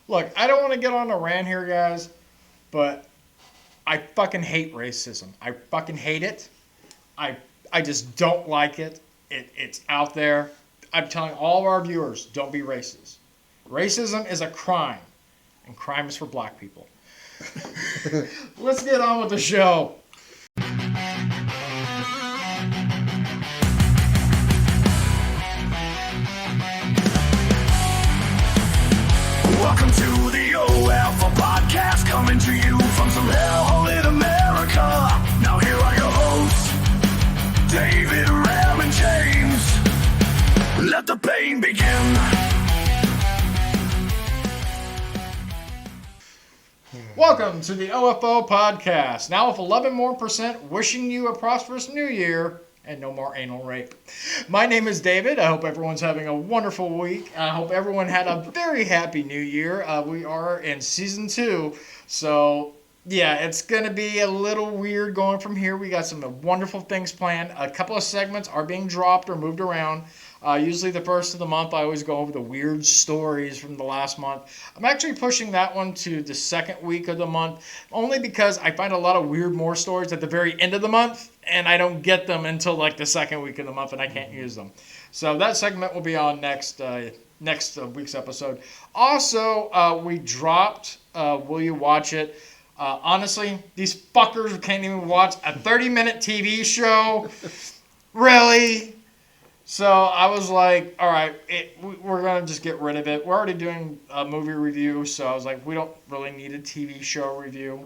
Look, I don't want to get on a rant here, guys, but I fucking hate racism. I fucking hate it. I I just don't like it. It's out there. I'm telling all of our viewers, don't be racist. Racism is a crime, and crime is for black people. Let's get on with the show. Welcome to the OF podcast, coming to you from some hellhole in America. Now here are your hosts, David, Ram, and James. Let the pain begin. Welcome to the OFO podcast. Now with 11% more wishing you a prosperous new year and no more anal rape. My name is David. I hope everyone's having a wonderful week. I hope everyone had a very happy new year. We are in season 2, so yeah, it's going to be a little weird going from here. We got some wonderful things planned. A couple of segments are being dropped or moved around. Usually the first of the month, I always go over the weird stories from the last month. I'm actually pushing that one to the second week of the month, only because I find a lot of weird more stories at the very end of the month, and I don't get them until like the second week of the month, and I can't use them. So that segment will be on next week's episode. Also, we dropped Will You Watch It? Honestly, these fuckers can't even watch a 30-minute TV show. Really? So I was like, all right, we're going to just get rid of it. We're already doing a movie review, so I was like, we don't really need a TV show review.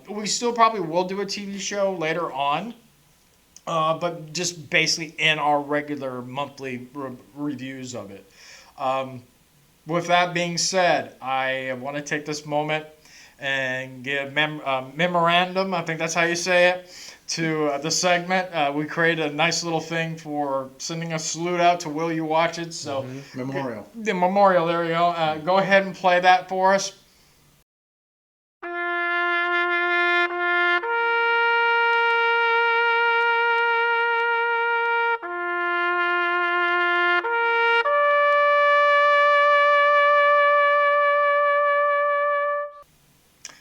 We still probably will do a TV show later on, but just basically in our regular monthly reviews of it. With that being said, I want to take this moment and give memorandum, I think that's how you say it, to the segment. We created a nice little thing for sending a salute out to Will You Watch It? So Memorial. The memorial, there you go. Go ahead and play that for us.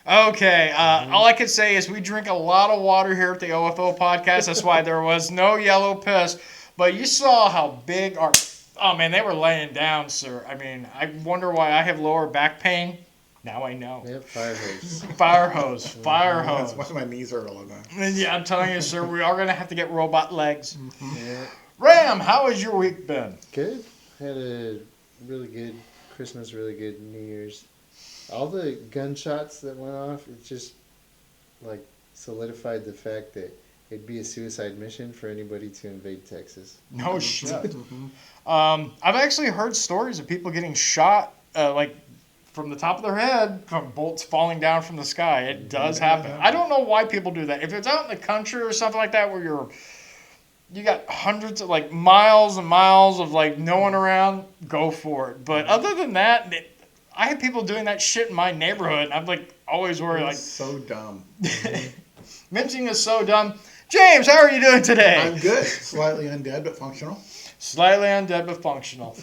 Okay, all I can say is we drink a lot of water here at the OFO podcast. That's why there was no yellow piss. But you saw how big our... Oh, man, they were laying down, sir. I mean, I wonder why I have lower back pain. Now I know. Yep, fire hose. Fire hose. Fire hose. That's why my knees hurt all the time. And yeah, I'm telling you, sir, we are going to have to get robot legs. Yeah. Ram, how has your week been? Good. Had a really good Christmas, really good New Year's. All the gunshots that went off, it just like solidified the fact that it'd be a suicide mission for anybody to invade Texas. No shit. I've actually heard stories of people getting shot, like from the top of their head from bolts falling down from the sky. It does happen. I don't know why people do that. If it's out in the country or something like that, where you got hundreds of like miles and miles of like no one around, go for it. But other than that, I had people doing that shit in my neighborhood, and I'm like always worried. Like, so dumb. Mentioning is so dumb. James, how are you doing today? I'm good. Slightly undead, but functional. Slightly undead but functional.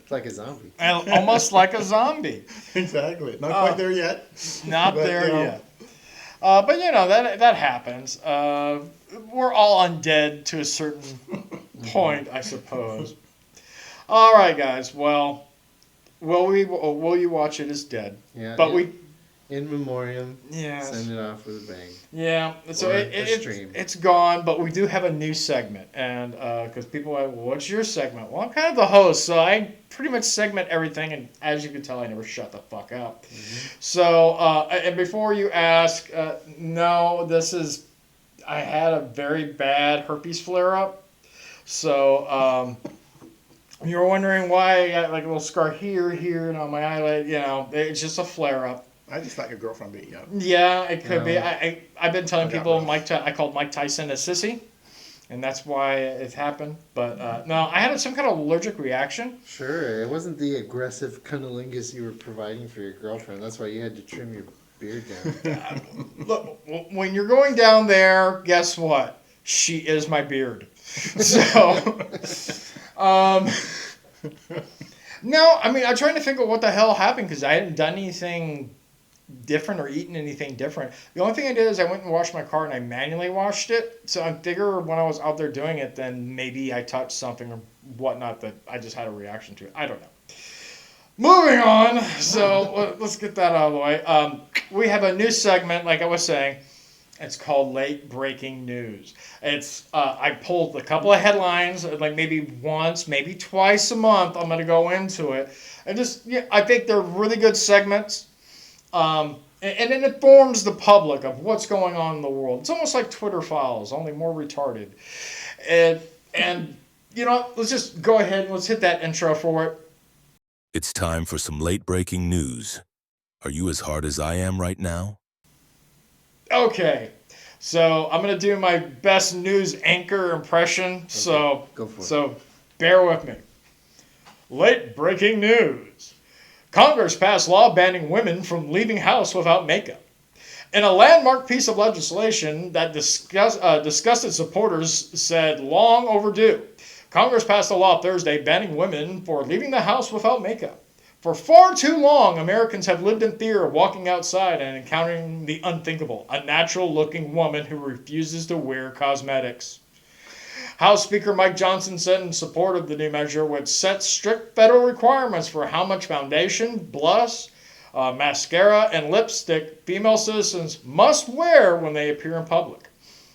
Like a zombie. And almost like a zombie. Exactly. Not quite there yet. Not but, there yet. But you know that happens. We're all undead to a certain point, I suppose. All right, guys. Well. Will You Watch It is dead. Yeah. But yeah. we... In memoriam. Yes. Send it off with a bang. Yeah. So it's gone, but we do have a new segment. And because people are like, well, what's your segment? Well, I'm kind of the host, so I pretty much segment everything. And as you can tell, I never shut the fuck up. Mm-hmm. So, and before you ask, no, I had a very bad herpes flare-up. So... you were wondering why I got like a little scar here, and on my eyelid. You know, it's just a flare-up. I just thought your girlfriend beat you up. Yeah, it could be. I've been telling people rough. I called Mike Tyson a sissy, and that's why it happened. But no, I had some kind of allergic reaction. Sure, it wasn't the aggressive cunnilingus you were providing for your girlfriend. That's why you had to trim your beard down. Look, when you're going down there, guess what? She is my beard. So, No, I mean, I'm trying to think of what the hell happened because I hadn't done anything different or eaten anything different. The only thing I did is I went and washed my car and I manually washed it. So I figure when I was out there doing it, then maybe I touched something or whatnot that I just had a reaction to it. I don't know. Moving on. So let's get that out of the way. We have a new segment, like I was saying. It's called Late Breaking News. It's I pulled a couple of headlines, like maybe once, maybe twice a month. I'm going to go into it, and just I think they're really good segments, and it informs the public of what's going on in the world. It's almost like Twitter Files, only more retarded. And let's just go ahead and let's hit that intro for it. It's time for some late breaking news. Are you as hard as I am right now? Okay, so I'm going to do my best news anchor impression, Okay, so go for it. So bear with me. Late breaking news. Congress passed law banning women from leaving house without makeup. In a landmark piece of legislation that disgusted supporters said long overdue, Congress passed a law Thursday banning women for leaving the house without makeup. For far too long, Americans have lived in fear of walking outside and encountering the unthinkable, a natural-looking woman who refuses to wear cosmetics. House Speaker Mike Johnson said in support of the new measure, which sets strict federal requirements for how much foundation, blush, mascara, and lipstick female citizens must wear when they appear in public.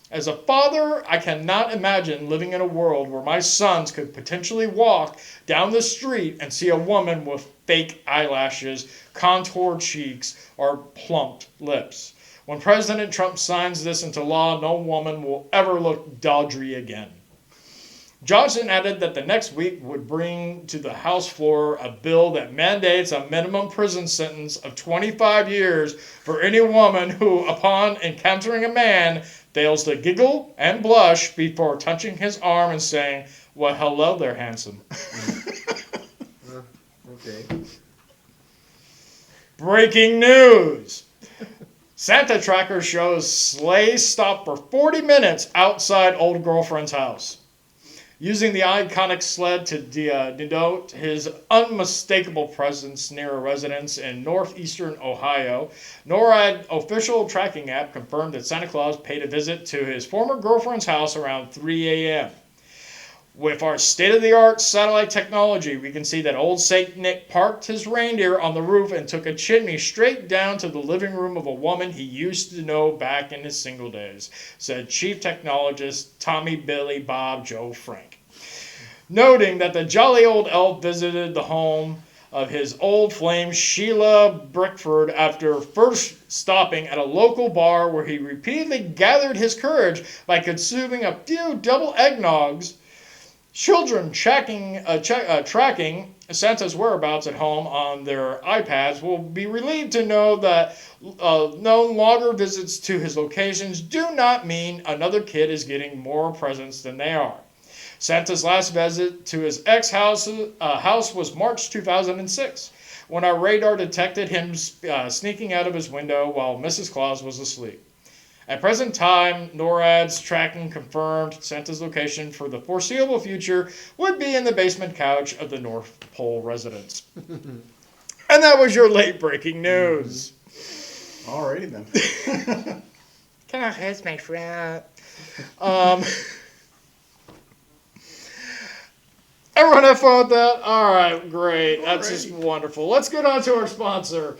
As a father, I cannot imagine living in a world where my sons could potentially walk down the street and see a woman with fake eyelashes, contoured cheeks, or plumped lips. When President Trump signs this into law, no woman will ever look tawdry again. Johnson added that the next week would bring to the House floor a bill that mandates a minimum prison sentence of 25 years for any woman who, upon encountering a man, fails to giggle and blush before touching his arm and saying, "Well, hello there, handsome." Okay. Breaking news. Santa tracker shows sleigh stop for 40 minutes outside old girlfriend's house. Using the iconic sled to denote his unmistakable presence near a residence in northeastern Ohio, NORAD official tracking app confirmed that Santa Claus paid a visit to his former girlfriend's house around 3 a.m. With our state-of-the-art satellite technology, we can see that old St. Nick parked his reindeer on the roof and took a chimney straight down to the living room of a woman he used to know back in his single days, said Chief Technologist Tommy Billy Bob Joe Frank. Noting that the jolly old elf visited the home of his old flame Sheila Brickford after first stopping at a local bar where he repeatedly gathered his courage by consuming a few double eggnogs. Children tracking Santa's whereabouts at home on their iPads will be relieved to know that no longer visits to his locations do not mean another kid is getting more presents than they are. Santa's last visit to his ex-house was March 2006, when our radar detected him sneaking out of his window while Mrs. Claus was asleep. At present time, NORAD's tracking confirmed Santa's location for the foreseeable future would be in the basement couch of the North Pole residence. And that was your late breaking news. Alrighty then. Can I hurt my friend? Everyone have fun with that? All right, great. That's just wonderful. Let's get on to our sponsor.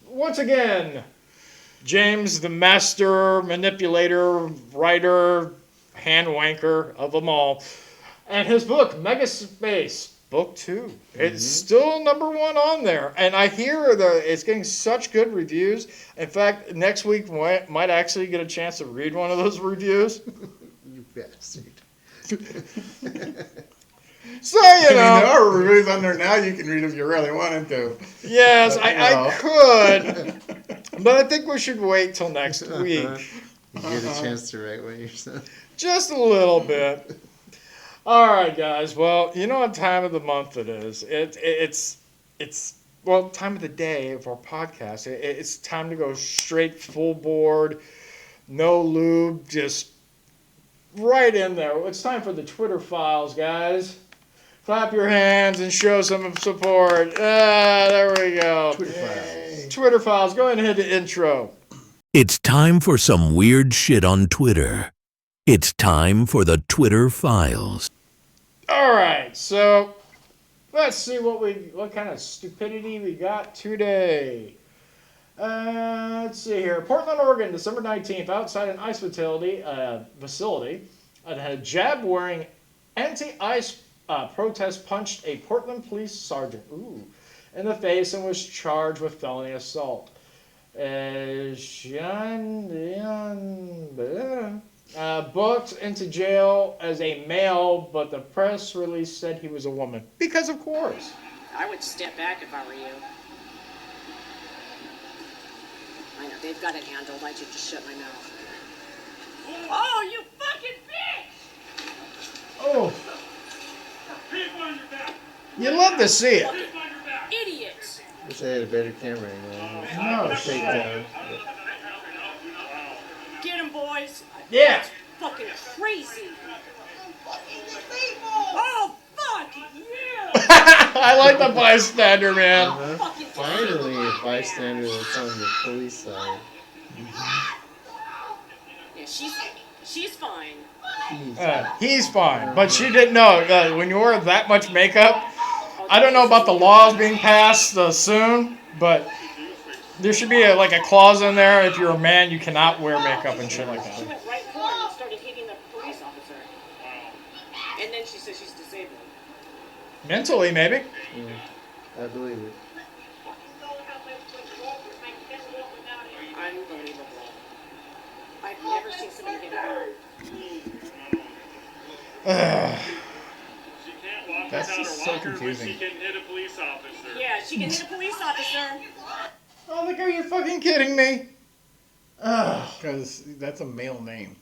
Once again, James, the master manipulator, writer, hand wanker of them all, and his book, Megaspace, Book 2. It's still number 1 on there. And I hear that it's getting such good reviews. In fact, next week might actually get a chance to read one of those reviews. You bastard. So, you know. There are reviews on there now. You can read if you really wanted to. Yes, But, I could. But I think we should wait till next week. You get a chance to write one yourself. Just a little bit. All right, guys. Well, you know what time of the month it is. It's time of the day of our podcast. It's time to go straight full board, no lube, just right in there. It's time for the Twitter files, guys. Clap your hands and show some support. Ah, there we go. Twitter files. Twitter files. Go ahead and hit the intro. It's time for some weird shit on Twitter. It's time for the Twitter files. All right, so let's see what kind of stupidity we got today. Let's see here. Portland, Oregon, December 19th, outside an ice facility, a jab-wearing anti-ice protest punched a Portland police sergeant in the face and was charged with felony assault. Booked into jail as a male, but the press release said he was a woman. Because of course. I would step back if I were you. I know, they've got it handled. I should just shut my mouth. Oh, you fucking bitch! Oh. You love to see it. Idiots! Wish I had a better camera angle. No Take shit. down. Get him, boys! Yeah. Fucking crazy! Oh, fuck! Yeah! I like the bystander, man. Fucking Finally, a bystander that's on the police side. Yeah, she's fine. He's fine, but she didn't know. When you wear that much makeup, I don't know about the laws being passed soon, but there should be a clause in there. If you're a man, you cannot wear makeup and shit like She that. went right for him and started hitting the police officer. And then she says she's disabled. Mentally, maybe. I believe it. Unbelievable. I've never seen somebody get hurt. That's just so confusing. She can hit a police officer. Yeah, she can hit a police officer. Oh, are you fucking kidding me? Ugh. Because that's a male name.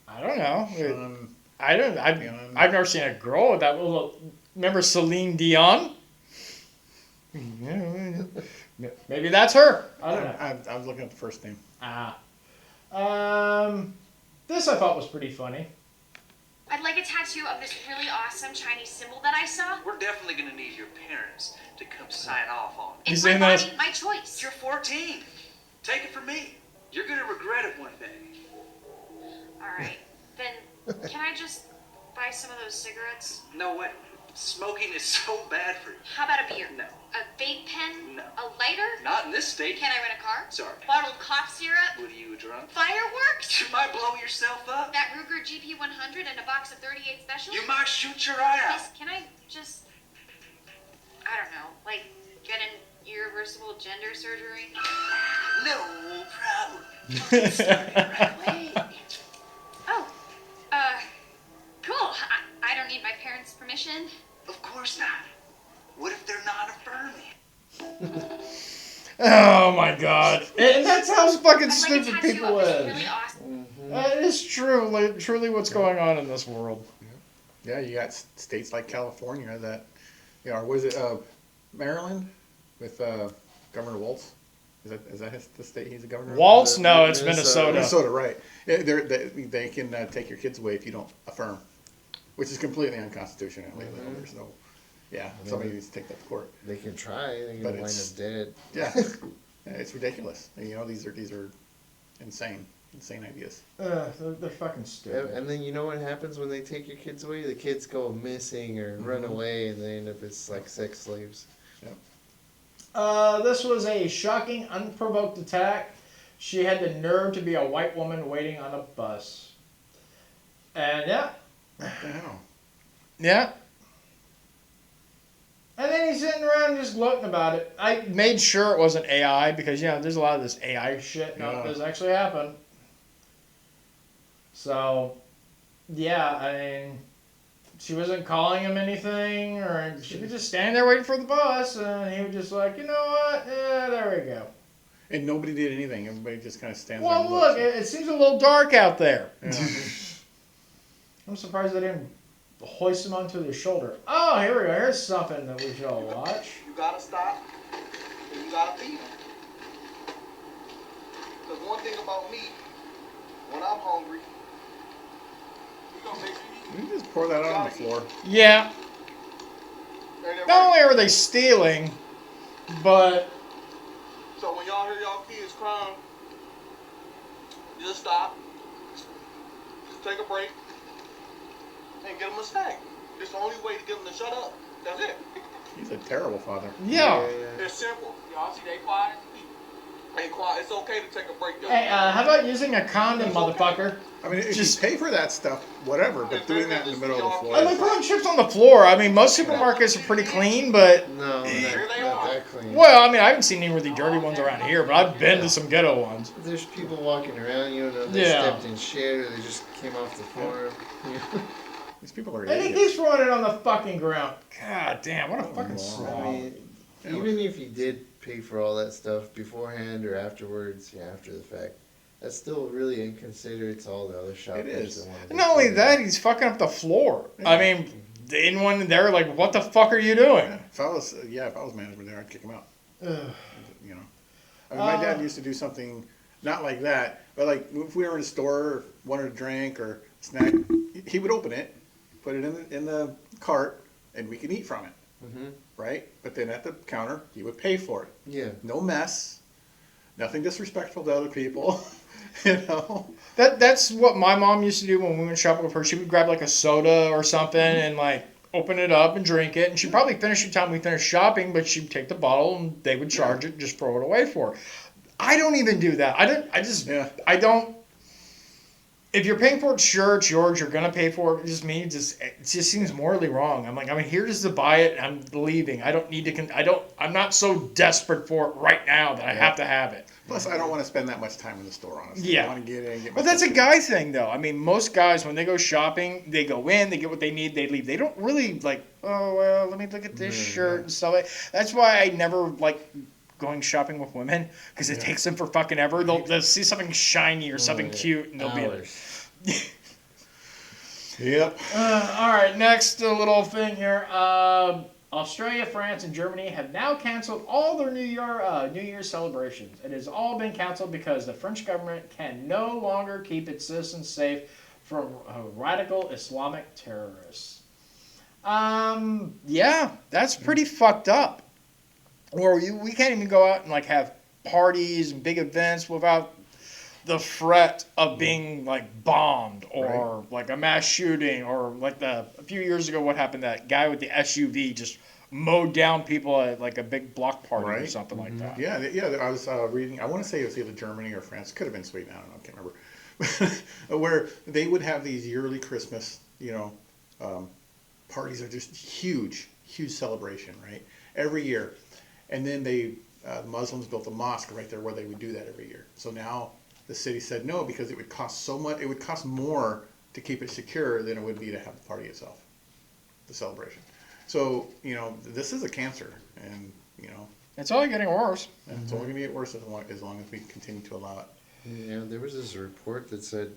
I don't know. Sean, I've never seen a girl with that little. Remember Celine Dion? Maybe that's her. I don't know. I was looking at the first name. This I thought was pretty funny. I'd like a tattoo of this really awesome Chinese symbol that I saw. We're definitely going to need your parents to come sign off on it. It's You my seen body, this? my choice. You're 14. Take it from me. You're going to regret it one day. Alright, then can I just buy some of those cigarettes? No way. Smoking is so bad for you. How about a beer? No. A vape pen? No. A lighter? Not in this state. Can I rent a car? Sorry. Bottled cough syrup? What are you, drunk? Fireworks? You might blow yourself up. That Ruger GP100 and a box of 38 specials? You might shoot your eye out. Please, can I just, I don't know, like get an irreversible gender surgery? No problem. Wait. Oh, cool. I don't need my parents' permission. Of course not. What if they're not affirming? Oh my god. And that's how fucking I'd like a stupid tattoo people of this is. really awesome. That is true. Truly what's going on in this world. Yeah, you got states like California that, or was it Maryland with Governor Waltz? Is that the state he's the governor of? Waltz? No, it's Minnesota. Minnesota, right. Yeah, they can take your kids away if you don't affirm, which is completely unconstitutional. There's no, somebody needs to take that to court. They can try. They can But wind it's- up dead. Yeah, it's ridiculous. These are insane ideas. They're fucking stupid. And then you know what happens when they take your kids away? The kids go missing or run away, and they end up as like sex slaves. This was a shocking, unprovoked attack. She had the nerve to be a white woman waiting on a bus. And yeah. What the hell? Yeah. And then he's sitting around just gloating about it. I made sure it wasn't AI because, there's a lot of this AI shit. No, it does actually happen. So, yeah, I mean, she wasn't calling him anything, or she was just standing there waiting for the bus, and he was just like, you know what? Yeah, there we go. And nobody did anything. Everybody just kind of stands there. Well, and look, looks. it seems a little dark out there. Yeah. I'm surprised they didn't hoist him onto their shoulder. Oh, here we go. Here's something that we should all watch. You gotta stop, and you gotta feed them. Because one thing about me, when I'm hungry, we gonna make sure you You just pour that out on the floor. Yeah. Not only are they stealing, but So when y'all hear y'all kids crying, just stop. Just take a break. And get them a snack. It's the only way to get them to shut up. That's it. He's a terrible father. yeah. It's simple. Y'all see they quiet? They quiet. It's okay to take a break. Hey, how about using a condom, motherfucker? I mean, if Just- you pay for that stuff, whatever, but doing that in the middle of the floor. And they're putting chips on the floor. I mean, most supermarkets are pretty clean, but No, not that clean. well, I mean, I haven't seen any really dirty ones around here, but I've been to some ghetto ones. There's people walking around, you don't know if they Yeah. stepped in shit or they just came off the floor. These people are And he idiots. keeps throwing it on the fucking ground. God damn, what a fucking I slob. mean, even if you did pay for all that stuff beforehand or afterwards, after the fact, that's still really inconsiderate to all the other shoppers. It is. that wanna And not only go that, he's fucking up the floor. I mean, anyone there, like, what the fuck are you doing? If I was management there, I'd kick him out. You know, I mean, my dad used to do something not like that, but like if we were in a store, or wanted a drink or snack, he would open it, put it in the cart, and we could eat from it. Mhm. Right? But then at the counter, he would pay for it. Yeah. No mess. Nothing disrespectful to other people. You know? That's what my mom used to do when we went shopping with her. She would grab like a soda or something and like open it up and drink it. And she'd probably finish the time we finished shopping, but she'd take the bottle and they would charge it, just throw it away for her. I don't even do that. I don't. If you're paying for it, sure, it's yours. You're gonna pay for it. It just seems morally wrong. I'm here just to buy it. And I'm leaving. I don't need to. I'm not so desperate for it right now that I have to have it. Plus, I don't want to spend that much time in the store, honestly. Yeah. I want to get in, get my But that's a stuff guy thing, though. I mean, most guys, when they go shopping, they go in, they get what they need, they leave. They don't really, like, oh, well, let me look at this shirt and stuff. That's why I never like going shopping with women, because it takes them for fucking ever. They'll see something shiny or something cute, and they'll be like... Yep. All right, next little thing here. Australia, France, and Germany have now canceled all their New Year's celebrations. It has all been canceled because the French government can no longer keep its citizens safe from radical Islamic terrorists. Yeah, that's pretty fucked up. Or we can't even go out and like have parties and big events without the threat of being like bombed or like a mass shooting, or like a few years ago what happened, that guy with the SUV just mowed down people at like a big block party or something like that. Yeah, I was reading, I want to say it was either Germany or France, could have been Sweden, I don't know, I can't remember, where they would have these yearly Christmas, parties are just huge celebration, right? Every year. And then the Muslims built a mosque right there where they would do that every year. So now the city said no, because it would cost so much, it would cost more to keep it secure than it would be to have the party itself, the celebration. So, this is a cancer, and, It's only getting worse. it's only going to get worse as long as we continue to allow it. Yeah, there was this report that said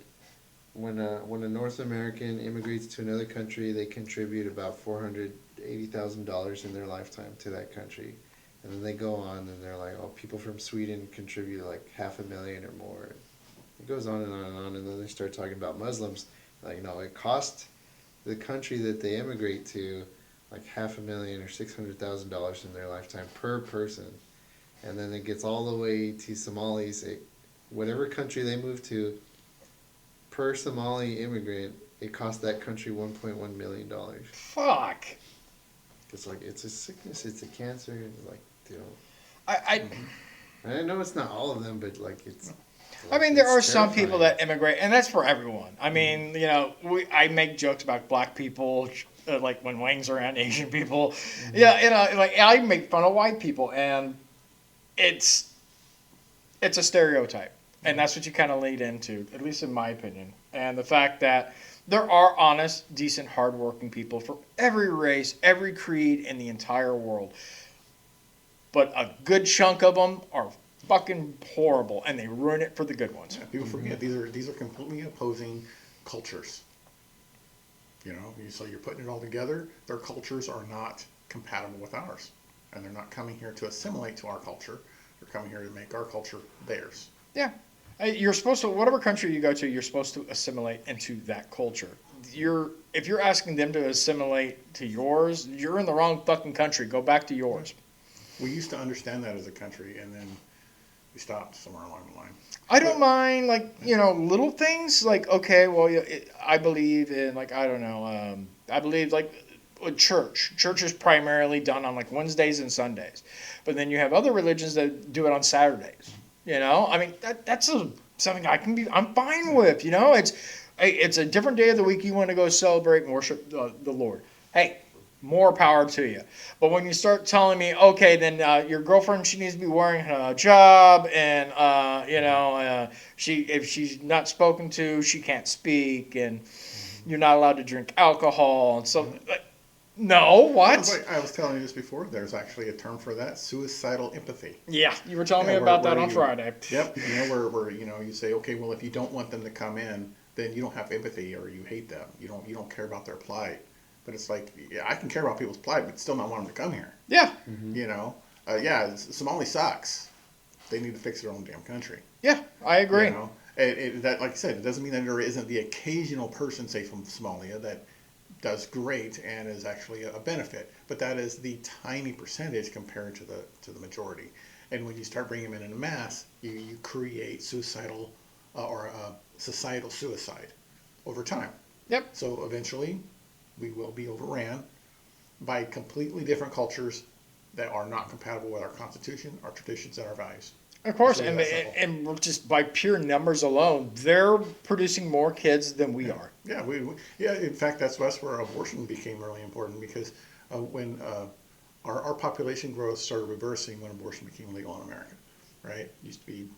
when a North American immigrates to another country, they contribute about $480,000 in their lifetime to that country. And then they go on and they're like, oh, people from Sweden contribute like $500,000 or more. It goes on and on and on. And then they start talking about Muslims. Like, no, it cost the country that they immigrate to like $500,000 or $600,000 in their lifetime per person. And then it gets all the way to Somalis. Whatever country they move to, per Somali immigrant, it cost that country $1.1 million. Fuck. It's like, it's a sickness, it's a cancer, like, I know it's not all of them, but like it's. I mean, there it's are some terrifying. people that immigrate, and that's for everyone. I mean, I make jokes about black people, like when Wang's around Asian people. Yeah, like I make fun of white people, and it's a stereotype, and that's what you kind of lead into, at least in my opinion. And the fact that there are honest, decent, hardworking people for every race, every creed in the entire world. But a good chunk of them are fucking horrible, and they ruin it for the good ones. Yeah, people forget these are completely opposing cultures. So you're putting it all together. Their cultures are not compatible with ours, and they're not coming here to assimilate to our culture. They're coming here to make our culture theirs. Yeah. You're supposed to, whatever country you go to, you're supposed to assimilate into that culture. if you're asking them to assimilate to yours, you're in the wrong fucking country. Go back to yours. We used to understand that as a country, and then we stopped somewhere along the line. I don't mind, like, little things. Like, okay, well, I believe in, like, I don't know. I believe, like, with church. Church is primarily done on, like, Wednesdays and Sundays. But then you have other religions that do it on Saturdays. I mean, that's something I'm fine with, It's a different day of the week you want to go celebrate and worship the Lord. Hey, more power to you. But when you start telling me, okay, then your girlfriend, she needs to be wearing a hijab, and if she's not spoken to, she can't speak, and you're not allowed to drink alcohol, and so. No, what? I was telling you this before. There's actually a term for that: suicidal empathy. Yeah, you were telling me about that on Friday. Yep. Where you say, okay, well, if you don't want them to come in, then you don't have empathy, or you hate them. You don't care about their plight. But it's like, yeah, I can care about people's plight, but still not want them to come here. Yeah. Somali sucks. They need to fix their own damn country. Yeah, I agree. That, like I said, it doesn't mean that there isn't the occasional person, say from Somalia, that does great and is actually a benefit, but that is the tiny percentage compared to the majority. And when you start bringing them in mass, you create suicidal or societal suicide over time. Yep. So eventually, we will be overran by completely different cultures that are not compatible with our Constitution, our traditions, and our values. Of course, and just by pure numbers alone, they're producing more kids than we are. Yeah, in fact, that's where abortion became really important, because when our population growth started reversing when abortion became legal in America, right? It used to be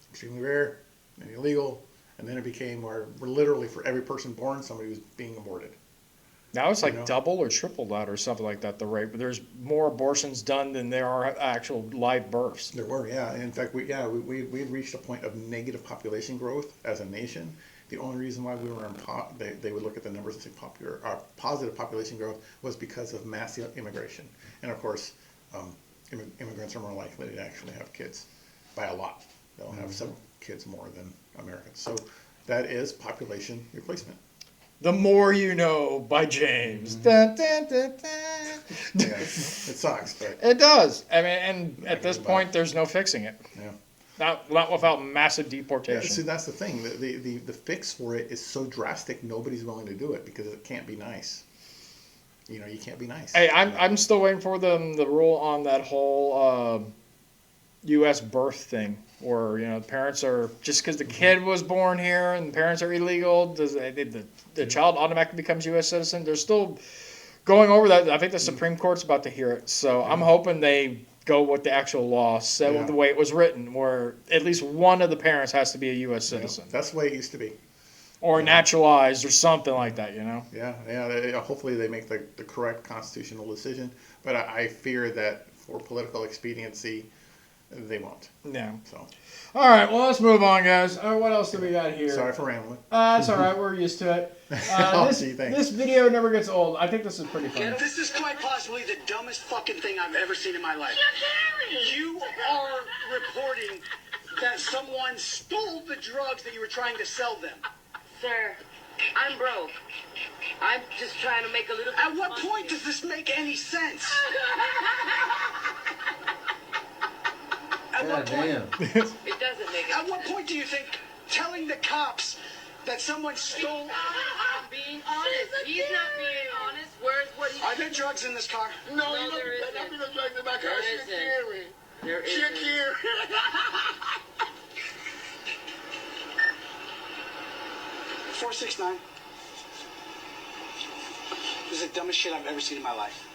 extremely rare and illegal, and then it became where literally for every person born, somebody was being aborted. Now it's like double or triple that or something like that, the rate. But there's more abortions done than there are actual live births. There were, yeah. In fact, we reached a point of negative population growth as a nation. The only reason why we were they would look at the numbers and say positive population growth was because of mass immigration. And of course, immigrants are more likely to actually have kids by a lot. They'll have some kids more than Americans. So that is population replacement. The More You Know by James. Dun, dun, dun, dun. Yeah, it sucks, but it does. I mean, and at this point, there's no fixing it. Yeah. Not without massive deportation. Yeah, see, that's the thing. The fix for it is so drastic, nobody's willing to do it because it can't be nice. You can't be nice. Hey, I'm still waiting for the rule on that whole U.S. birth thing, where parents are, just because the kid was born here and the parents are illegal, the child automatically becomes U.S. citizen. They're still going over that. I think the Supreme Court's about to hear it, so I'm hoping they go with the actual law, set the way it was written, where at least one of the parents has to be a U.S. citizen. That's the way it used to be. Or naturalized or something like that, Yeah. Hopefully they make the correct constitutional decision, but I fear that for political expediency, they won't. Yeah. So. All right. Well, let's move on, guys. What else do we got here? Sorry for rambling. It's all right. We're used to it. This video never gets old. I think this is pretty funny. This is quite possibly the dumbest fucking thing I've ever seen in my life. You are reporting that someone stole the drugs that you were trying to sell them. Sir, I'm broke. I'm just trying to make a little. At what point does this make any sense? At what point? It doesn't make it. At what point do you think telling the cops that someone stole? I'm being honest. He's not being honest. Where's what he? Are there drugs in this car? No, there isn't. not be no drugs in my car. There isn't. There isn't. Shakira. $469. This is the dumbest shit I've ever seen in my life.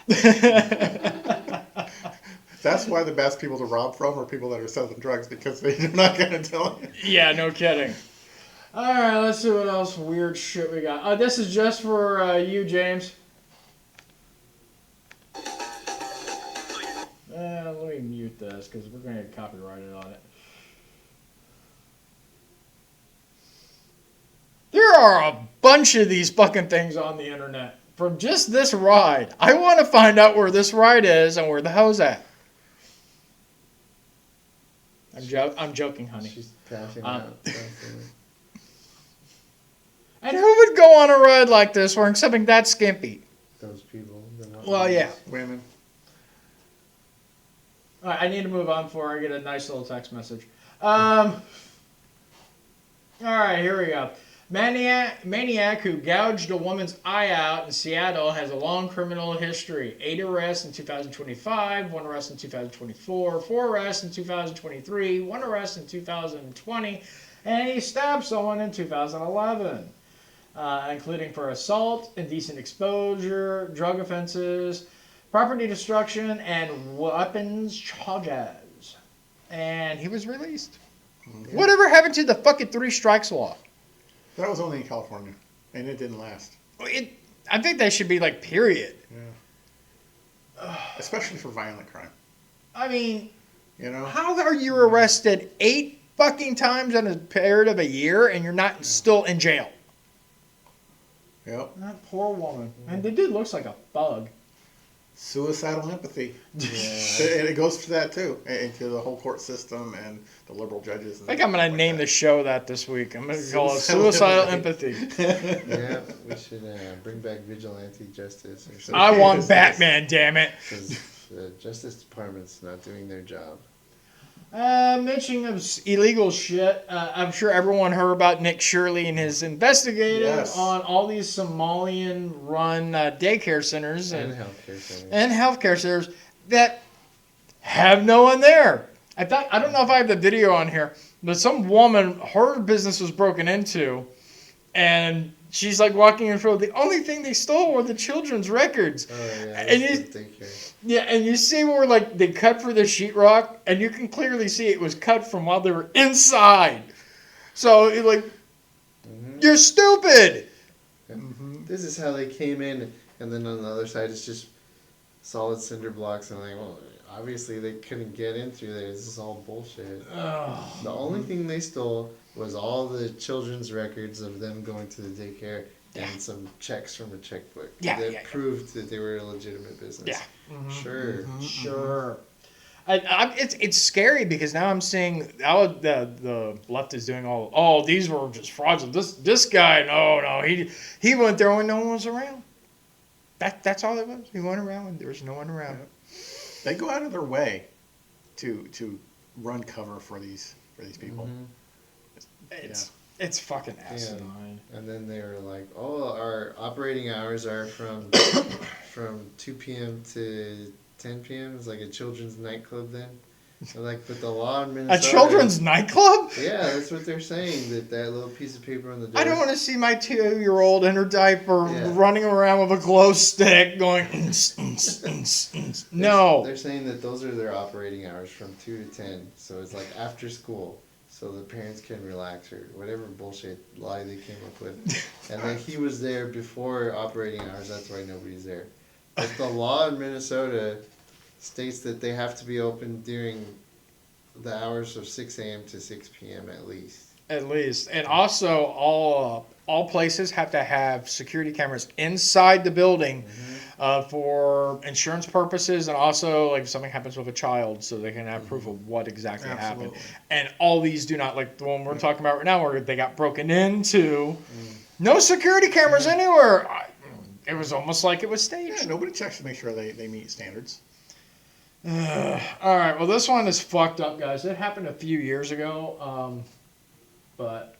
That's why the best people to rob from are people that are selling drugs, because they're not going to tell you. Yeah, no kidding. All right, let's see what else weird shit we got. This is just for you, James. Let me mute this because we're going to get copyrighted on it. There are a bunch of these fucking things on the internet from just this ride. I want to find out where this ride is and where the hell's at. I'm joking, honey. She's passing out. And who would go on a ride like this wearing something that skimpy? Those people. Well, yeah. Women. All right, I need to move on before I get a nice little text message. All right, here we go. Maniac who gouged a woman's eye out in Seattle has a long criminal history. 8 arrests in 2025, 1 arrest in 2024, 4 arrests in 2023, 1 arrest in 2020, and he stabbed someone in 2011, including for assault, indecent exposure, drug offenses, property destruction, and weapons charges. And he was released. Mm-hmm. Whatever happened to the fucking 3 strikes law? That was only in California, and it didn't last. I think that should be like period. Yeah. Especially for violent crime. I mean, you know, how are you arrested 8 fucking times in a period of a year and you're not still in jail? Yep. That poor woman. And the dude looks like a thug. Suicidal empathy. Yeah. And it goes to that too, and to the whole court system and the liberal judges. I think I'm going to name the show that this week. I'm going to call it Suicidal Empathy. Yeah, we should bring back vigilante justice. Or something. I want Batman, damn it. Because the Justice Department's not doing their job. Mentioning of illegal shit, I'm sure everyone heard about Nick Shirley and his investigative on all these Somalian-run daycare centers and healthcare centers that have no one there. I don't know if I have the video on here, but some woman, her business was broken into, and she's like walking in front of the only thing they stole were the children's records. Oh yeah, and you see where like they cut for the sheetrock, and you can clearly see it was cut from while they were inside. So you're stupid. Mm-hmm. This is how they came in, and then on the other side it's just solid cinder blocks, and well, obviously they couldn't get in through there. This is all bullshit. Oh. The only thing they stole was all the children's records of them going to the daycare and some checks from a checkbook that proved that they were a legitimate business. Yeah. Mm-hmm. Sure. Mm-hmm. Sure. It's scary because now I'm seeing the left is doing these were just fraudulent. This guy, no, he went there when no one was around. That's all it was. He went around when there was no one around. They go out of their way to run cover for these people. Mm-hmm. It's fucking asinine. Yeah. And then they were like, our operating hours are from 2 p.m. to 10 p.m. It's like a children's nightclub then. So but the law in Minnesota... A children's nightclub? Yeah, that's what they're saying. That little piece of paper on the door. I don't want to see my 2-year-old in her diaper running around with a glow stick going... No. They're saying that those are their operating hours from 2 to 10. So it's like after school. So the parents can relax or whatever bullshit lie they came up with. And then he was there before operating hours. That's why nobody's there. But the law in Minnesota states that they have to be open during the hours of 6 a.m. to 6 p.m. at least. At least. And also, all places have to have security cameras inside the building for insurance purposes, and also like if something happens with a child, so they can have proof of what exactly happened. And all these do not, like the one we're talking about right now where they got broken into. No security cameras anywhere. It was almost like it was staged. Yeah, nobody checks to make sure they meet standards. All right, well, this one is fucked up, guys. It happened a few years ago, but...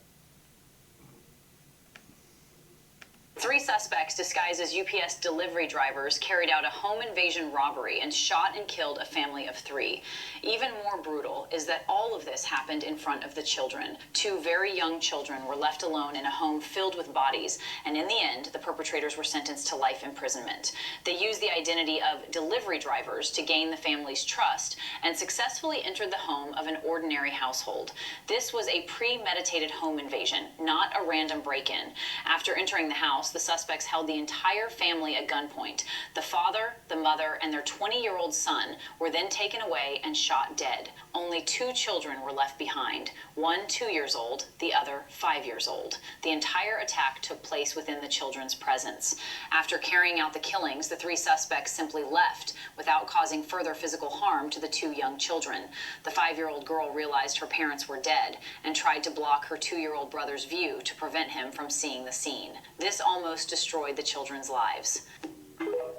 3 suspects disguised as UPS delivery drivers carried out a home invasion robbery and shot and killed a family of 3. Even more brutal is that all of this happened in front of the children. 2 very young children were left alone in a home filled with bodies, and in the end, the perpetrators were sentenced to life imprisonment. They used the identity of delivery drivers to gain the family's trust and successfully entered the home of an ordinary household. This was a premeditated home invasion, not a random break-in. After entering the house, the suspects held the entire family at gunpoint. The father, the mother, and their 20-year-old son were then taken away and shot dead. Only 2 children were left behind, one 2 years old, the other 5 years old. The entire attack took place within the children's presence. After carrying out the killings, the 3 suspects simply left without causing further physical harm to the 2 young children. The 5-year-old girl realized her parents were dead and tried to block her 2-year-old brother's view to prevent him from seeing the scene. This almost destroyed the children's lives.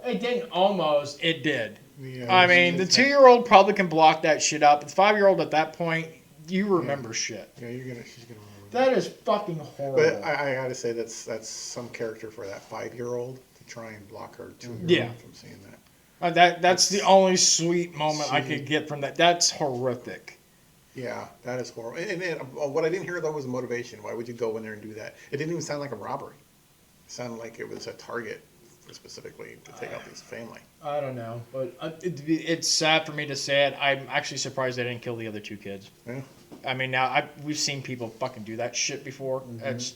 It didn't almost. It did. Yeah, I mean, the 2-year-old probably can block that shit out, but the 5-year-old at that point, you remember shit. Yeah, she's gonna remember. That is fucking horrible. But I gotta say that's some character for that 5-year-old to try and block her 2-year-old Yeah. from seeing that. That's the only sweet moment I could get from that. That's horrific. Yeah, that is horrible. And what I didn't hear though was the motivation. Why would you go in there and do that? It didn't even sound like a robbery. It sounded like it was a target specifically to take out this family. I don't know, but it's sad for me to say it. I'm actually surprised they didn't kill the other 2 kids. Yeah. I mean, now we've seen people fucking do that shit before. That's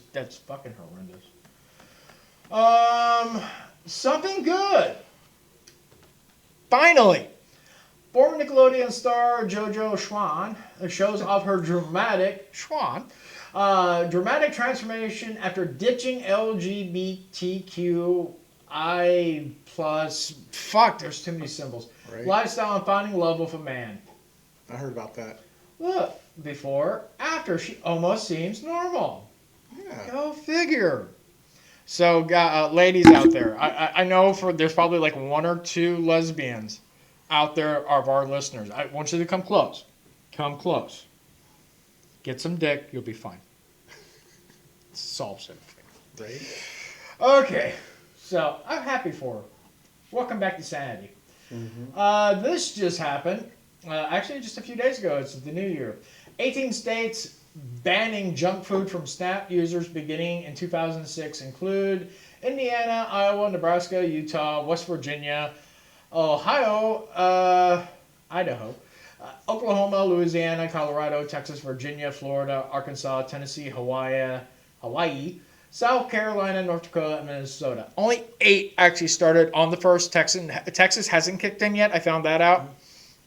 fucking horrendous. Something good. Finally, former Nickelodeon star JoJo Schwan shows off her dramatic transformation after ditching LGBTQI plus. Fuck, there's too many symbols. Right. Lifestyle and finding love with a man. I heard about that. Look, before, after, she almost seems normal. Yeah. Go figure. So, ladies out there, I know there's probably like 1 or 2 lesbians out there of our listeners. I want you to come close. Come close. Get some dick, you'll be fine. Solves everything. Right? Okay, so I'm happy for her. Welcome back to sanity. This just happened. Actually, just a few days ago. It's the new year. 18 states banning junk food from SNAP users beginning in 2006 include Indiana, Iowa, Nebraska, Utah, West Virginia, Ohio, Idaho, Oklahoma, Louisiana, Colorado, Texas, Virginia, Florida, Arkansas, Tennessee, Hawaii, South Carolina, North Dakota, and Minnesota. Only 8 actually started on the first. Texas hasn't kicked in yet. I found that out.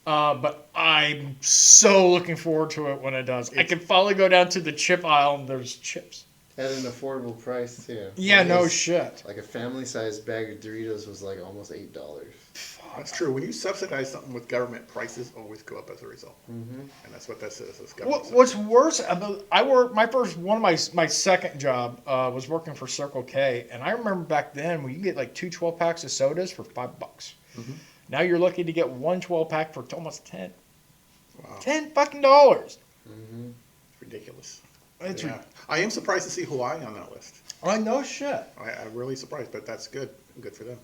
But I'm so looking forward to it when it does. I can finally go down to the chip aisle and there's chips. At an affordable price, too. Yeah, no shit. Like a family-sized bag of Doritos was like almost $8. That's true. When you subsidize something with government, prices always go up as a result. And that's what that says. What's worse, my second job was working for Circle K, and I remember back then when you get like 2 12-packs of sodas for $5. Now you're lucky to get 1 12-pack for almost 10. Wow. $10 fucking dollars. Ridiculous. It's I am surprised to see Hawaii on that list. I know shit. I'm really surprised, but that's good. Good for them.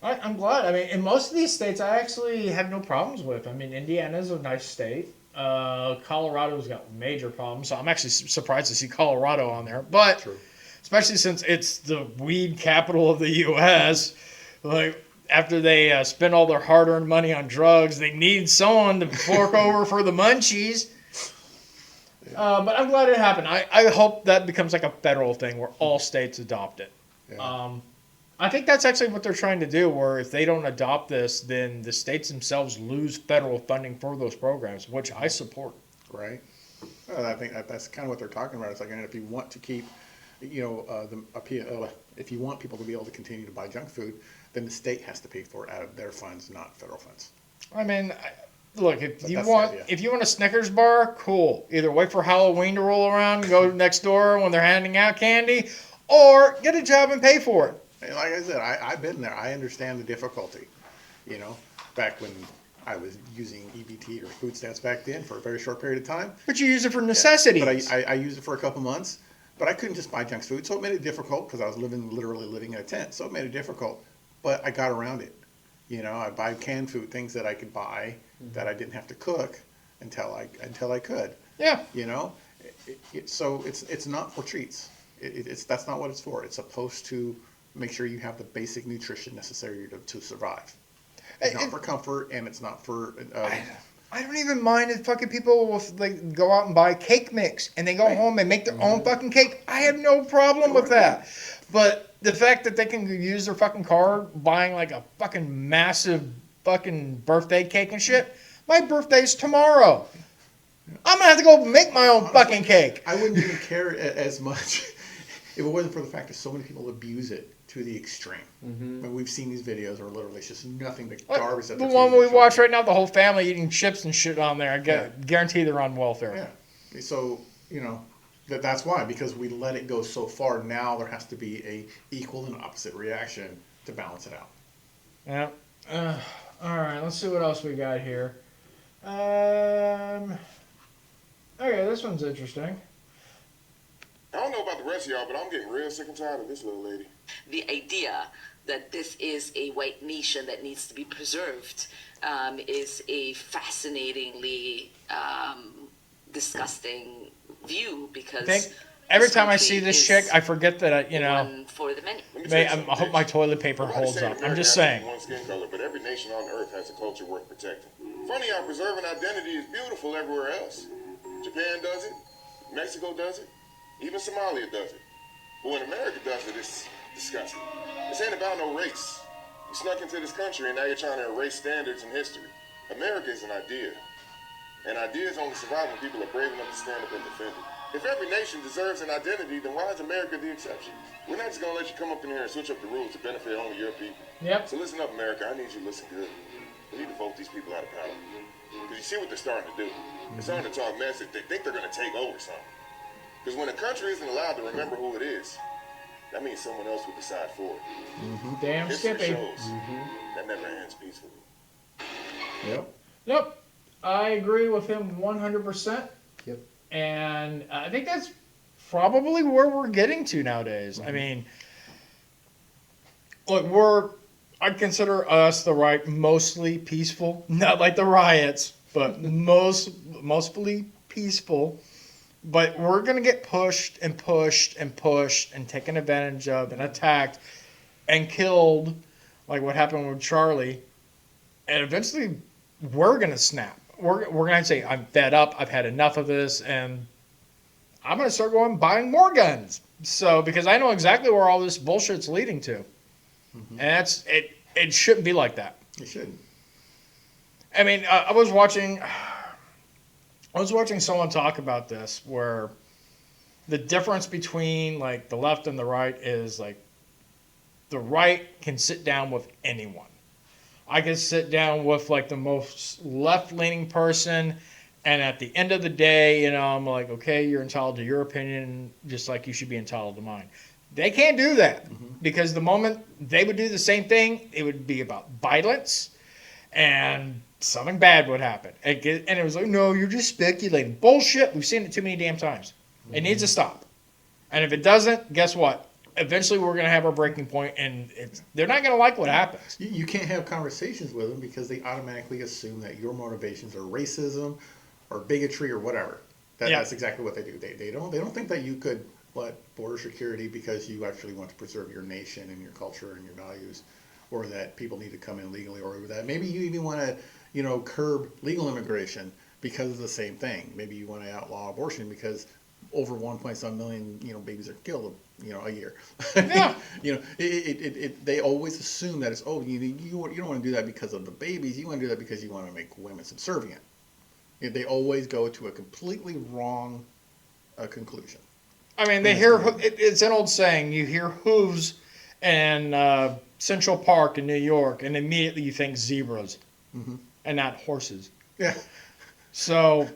I'm glad. I mean, in most of these states, I actually have no problems with. I mean, Indiana's a nice state. Colorado's got major problems, so I'm actually surprised to see Colorado on there. But True. Especially since it's the weed capital of the U.S., like after they spend all their hard-earned money on drugs, they need someone to fork over for the munchies. But I'm glad it happened. I hope that becomes like a federal thing where all states adopt it. Yeah. I think that's actually what they're trying to do, where if they don't adopt this, then the states themselves lose federal funding for those programs, which I support. Right. Well, I think that's kind of what they're talking about. It's like, if you want to keep, if you want people to be able to continue to buy junk food, then the state has to pay for it out of their funds, not federal funds. I mean, look, if you want a Snickers bar, cool. Either wait for Halloween to roll around and go next door when they're handing out candy, or get a job and pay for it. And like I said, I've been there. I understand the difficulty. Back when I was using EBT or food stamps back then for a very short period of time. But you use it for necessities. But I used it for a couple months. But I couldn't just buy junk food, so it made it difficult because I was literally living in a tent. So it made it difficult. But I got around it. I buy canned food, things that I could buy that I didn't have to cook until I could. Yeah. So it's not for treats. That's not what it's for. It's supposed to make sure you have the basic nutrition necessary to survive. It's not for comfort, and it's not for. I don't even mind if fucking people will go out and buy cake mix and they go home and make their own fucking cake. I have no problem with that. But the fact that they can use their fucking card buying like a fucking massive fucking birthday cake and shit. My birthday's tomorrow. I'm gonna have to go make my own fucking cake. I wouldn't even care as much if it wasn't for the fact that so many people abuse it to the extreme. When we've seen these videos where literally it's just nothing but garbage. The one we watch right now, the whole family eating chips and shit on there. I guarantee they're on welfare. Yeah. So, that's why, because we let it go so far. Now there has to be a equal and opposite reaction to balance it out. Yeah. All right, let's see what else we got here. Okay, this one's interesting. I don't know about the rest of y'all, but I'm getting real sick and tired of this little lady. The idea that this is a white nation that needs to be preserved is a fascinatingly disgusting view, because every time I see this chick, I forget that for the many. I hope my toilet paper holds up. I'm just saying. One skin color, but every nation on earth has a culture worth protecting. Funny how preserving identity is beautiful everywhere else. Japan does it, Mexico does it, even Somalia does it. But when America does it, it's disgusting. This ain't about no race. You snuck into this country and now you're trying to erase standards and history. America is an idea. And ideas only survive when people are brave enough to stand up and defend it. If every nation deserves an identity, then why is America the exception? We're not just going to let you come up in here and switch up the rules to benefit only your people. Yep. So listen up, America. I need you to listen good. We need to vote these people out of power. Because you see what they're starting to do. They're starting to talk mess. They think they're going to take over something. Because when a country isn't allowed to remember who it is, that means someone else will decide for it. Damn History Skippy. shows that never ends peacefully. Yep. I agree with him 100%. Yep. And I think that's probably where we're getting to nowadays. I mean, look, I consider us the right, mostly peaceful, not like the riots, but mostly peaceful. But we're going to get pushed and pushed and pushed and taken advantage of and attacked and killed, like what happened with Charlie. And eventually we're going to snap. We're going to say, I'm fed up, I've had enough of this, and I'm going to start going buying more guns. So, because I know exactly where all this bullshit's leading to. And it shouldn't be like that. It shouldn't. I mean, I was watching someone talk about this, where the difference between like the left and the right is like the right can sit down with anyone. I can sit down with like the most left-leaning person, and at the end of the day, I'm like, okay, you're entitled to your opinion, just like you should be entitled to mine. They can't do that, because the moment they would do the same thing, it would be about violence, and something bad would happen. And it was like, no, you're just speculating. Bullshit. We've seen it too many damn times. It needs to stop. And if it doesn't, guess what? Eventually we're going to have our breaking point, and they're not going to like what happens. You can't have conversations with them because they automatically assume that your motivations are racism or bigotry or whatever. That's exactly what they do. They don't think that you could let border security because you actually want to preserve your nation and your culture and your values, or that people need to come in legally, or that maybe you even want to curb legal immigration because of the same thing. Maybe you want to outlaw abortion because over 1.7 million babies are killed a year. Yeah. They always assume that it's you don't want to do that because of the babies. You want to do that because you want to make women subservient. They always go to a completely wrong conclusion. I mean, it's an old saying. You hear hooves in Central Park in New York, and immediately you think zebras and not horses. Yeah. So,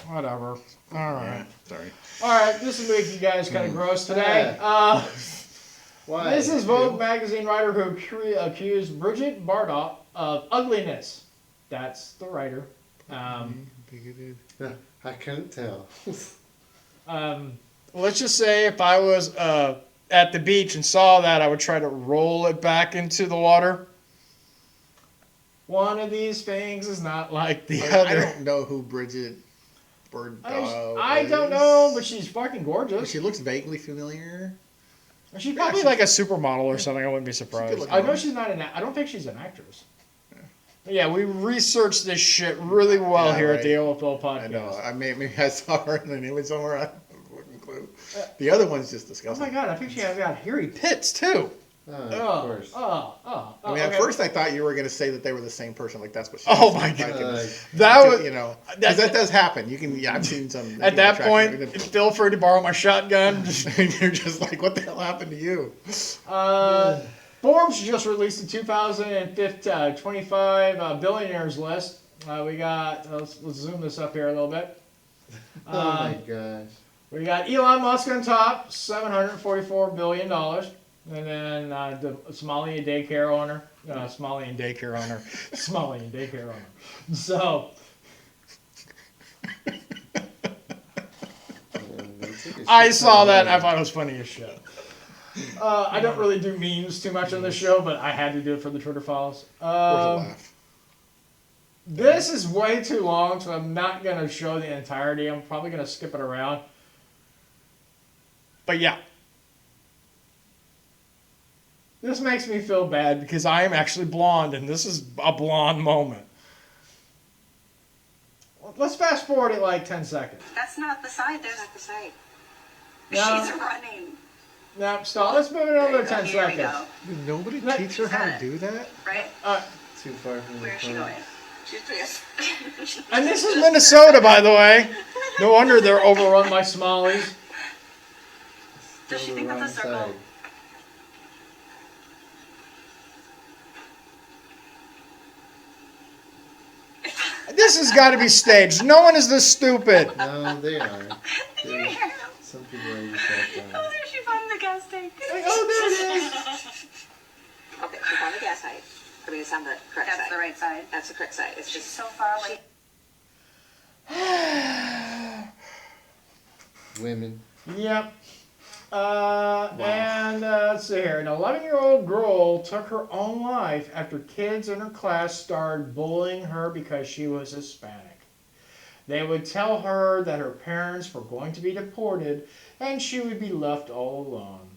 whatever. All right. Sorry. All right, this is making you guys kind of gross today. Why? This is Vogue magazine writer who accused Bridget Bardot of ugliness. That's the writer. I couldn't tell. Let's just say if I was at the beach and saw that, I would try to roll it back into the water. One of these things is not like the other. I don't know who Bridget Bardot I don't know, but she's fucking gorgeous. She looks vaguely familiar. She's probably like a supermodel or something. I wouldn't be surprised. I know she's not I don't think she's an actress. Yeah, we researched this shit really well here at the OFL podcast. I know. Maybe I saw her in an image somewhere. I have a fucking clue. The other one's just Oh disgusting. my god, I think she has got hairy pits too. Of course. I mean, at first I thought you were going to say that they were the same person. Like that's what she. Oh was my like, god, that was, you know, 'cause that does happen. You can. Yeah, I've seen some. at that point, feel free to borrow my shotgun. You're just like, what the hell happened to you? Forbes just released the 2025 billionaires list. We got, let's zoom this up here a little bit. Oh my gosh. We got Elon Musk on top, $744 billion. And then the Somalian daycare owner. So, I saw that and I thought it was funny as shit. I don't really do memes too much on this show, but I had to do it for the Twitter files. This is way too long, so I'm not going to show the entirety. I'm probably going to skip it around. But yeah. This makes me feel bad because I am actually blonde, and this is a blonde moment. Let's fast forward it like 10 seconds. That's not the side. There's not the side. No. She's running. No, stop. Let's move it over 10 Here we seconds. go. Did nobody teach her how to do that? Right? Too far from Where's she going? She's this. And this is Minnesota, by the way. No wonder they're overrun by Somalis. Does she think that's a circle? This has got to be staged. No one is this stupid. No, they are. Some people are just like that. Oh, there she found the gas tank. Oh, there it is. Okay, she found the gas height. I mean, it's on the correct side. That's the right side. That's the correct side. It's just so far away. Women. Yep. And let's see here. An 11-year-old girl took her own life after kids in her class started bullying her because she was Hispanic. They would tell her that her parents were going to be deported and she would be left all alone.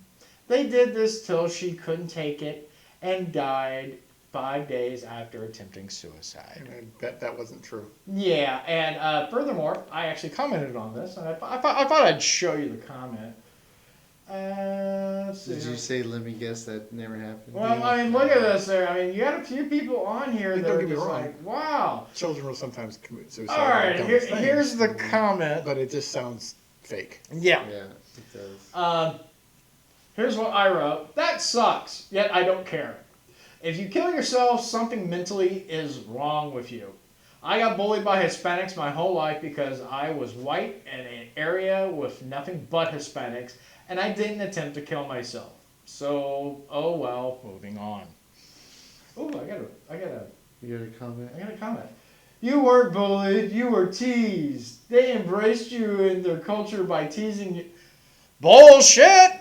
They did this till she couldn't take it and died 5 days after attempting suicide. And I bet that wasn't true. Yeah, and furthermore, I actually commented on this, and I thought I'd show you the comment. Let's see. Did you say, let me guess, that never happened? Well, I mean, look at this there. I mean, you got a few people on here that Don't are get me just wrong. like, wow. Children will sometimes commit suicide. All right, Dumb things, here's the comment. But it just sounds fake. Yeah. Yeah, it does. Here's what I wrote. That sucks, yet I don't care. If you kill yourself, something mentally is wrong with you. I got bullied by Hispanics my whole life because I was white in an area with nothing but Hispanics, and I didn't attempt to kill myself. So, oh well, moving on. Oh, I got a comment. You weren't bullied, you were teased. They embraced you in their culture by teasing you. Bullshit!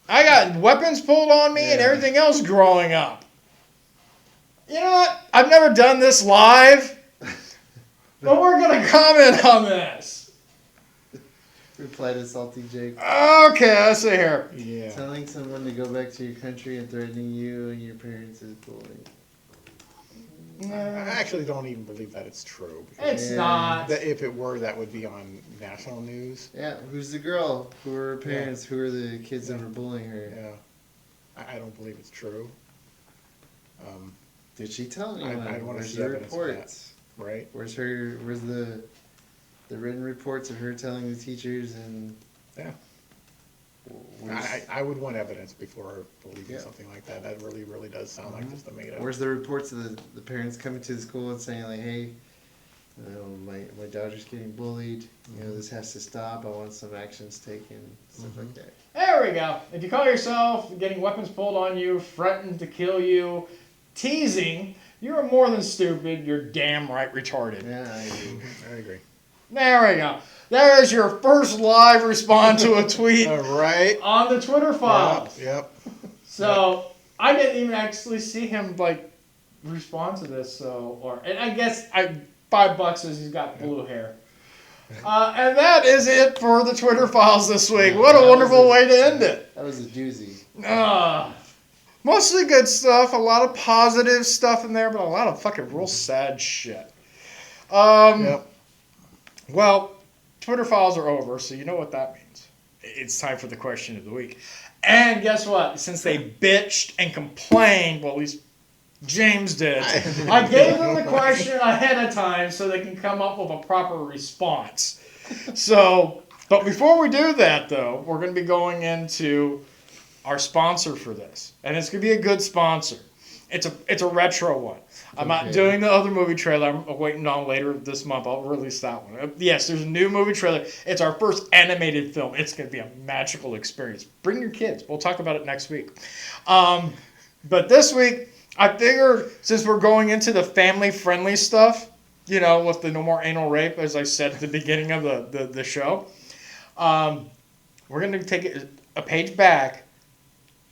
I got weapons pulled on me and everything else growing up. You know what? I've never done this live, but we're going to comment on this. Reply to Salty Jake. Okay, let's see here. Yeah. Telling someone to go back to your country and threatening you and your parents is bullying. I actually don't even believe that it's true. It's not. That if it were, that would be on national news. Yeah, who's the girl? Who are her parents? Who are the kids that were bullying her? Yeah. I don't believe it's true. Did she tell anyone? I want to Where's see the evidence of reports? that. Right? Where's the written reports of her telling the teachers and? Yeah. I would want evidence before believing something like that. That really, really does sound like just a made up. Where's the reports of the parents coming to the school and saying like, hey, my daughter's getting bullied. You know, this has to stop. I want some actions taken. Stuff like that. There we go. If you call yourself getting weapons pulled on you, threatened to kill you, teasing, you are more than stupid. You're damn right retarded. Yeah, I agree. I agree. There we go. There's your first live response to a tweet right on the Twitter files. Yep. So I didn't even actually see him like respond to this. And I guess $5 says he's got blue hair. And that is it for the Twitter files this week. What a wonderful way to end it. That was a doozy. Mostly good stuff. A lot of positive stuff in there, but a lot of fucking real sad shit. Yep. Well, Twitter files are over, so you know what that means. it's time for the question of the week. And guess what? Since they bitched and complained, well, at least James did, I gave them the question ahead of time so they can come up with a proper response. So, but before we do that, though, we're going to be going into our sponsor for this. And it's going to be a good sponsor. It's a retro one. I'm not doing the other movie trailer. I'm waiting on later this month. I'll release that one. Yes, there's a new movie trailer. It's our first animated film. It's going to be a magical experience. Bring your kids. We'll talk about it next week. But this week, I figured since we're going into the family-friendly stuff, you know, with the no more anal rape, as I said at the beginning of the show, we're going to take it a page back.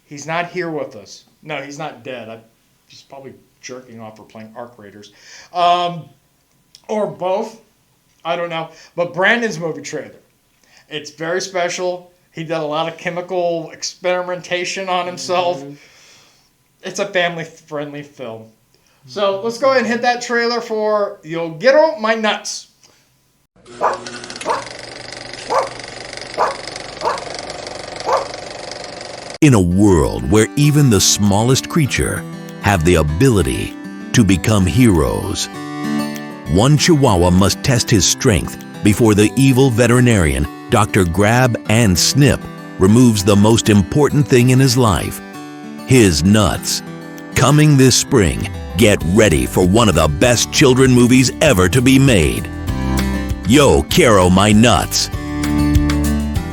He's not here with us. No, he's not dead. He's probably jerking off or playing Arc Raiders. Or both. I don't know. But Brandon's movie trailer. It's very special. He did a lot of chemical experimentation on himself. Mm-hmm. It's a family-friendly film. So let's go ahead and hit that trailer for Yo Quiero My Nuts. In a world where even the smallest creature have the ability to become heroes, one Chihuahua must test his strength before the evil veterinarian, Dr. Grab and Snip, removes the most important thing in his life, his nuts. Coming this spring, get ready for one of the best children movies ever to be made. Yo Quiero My Nuts.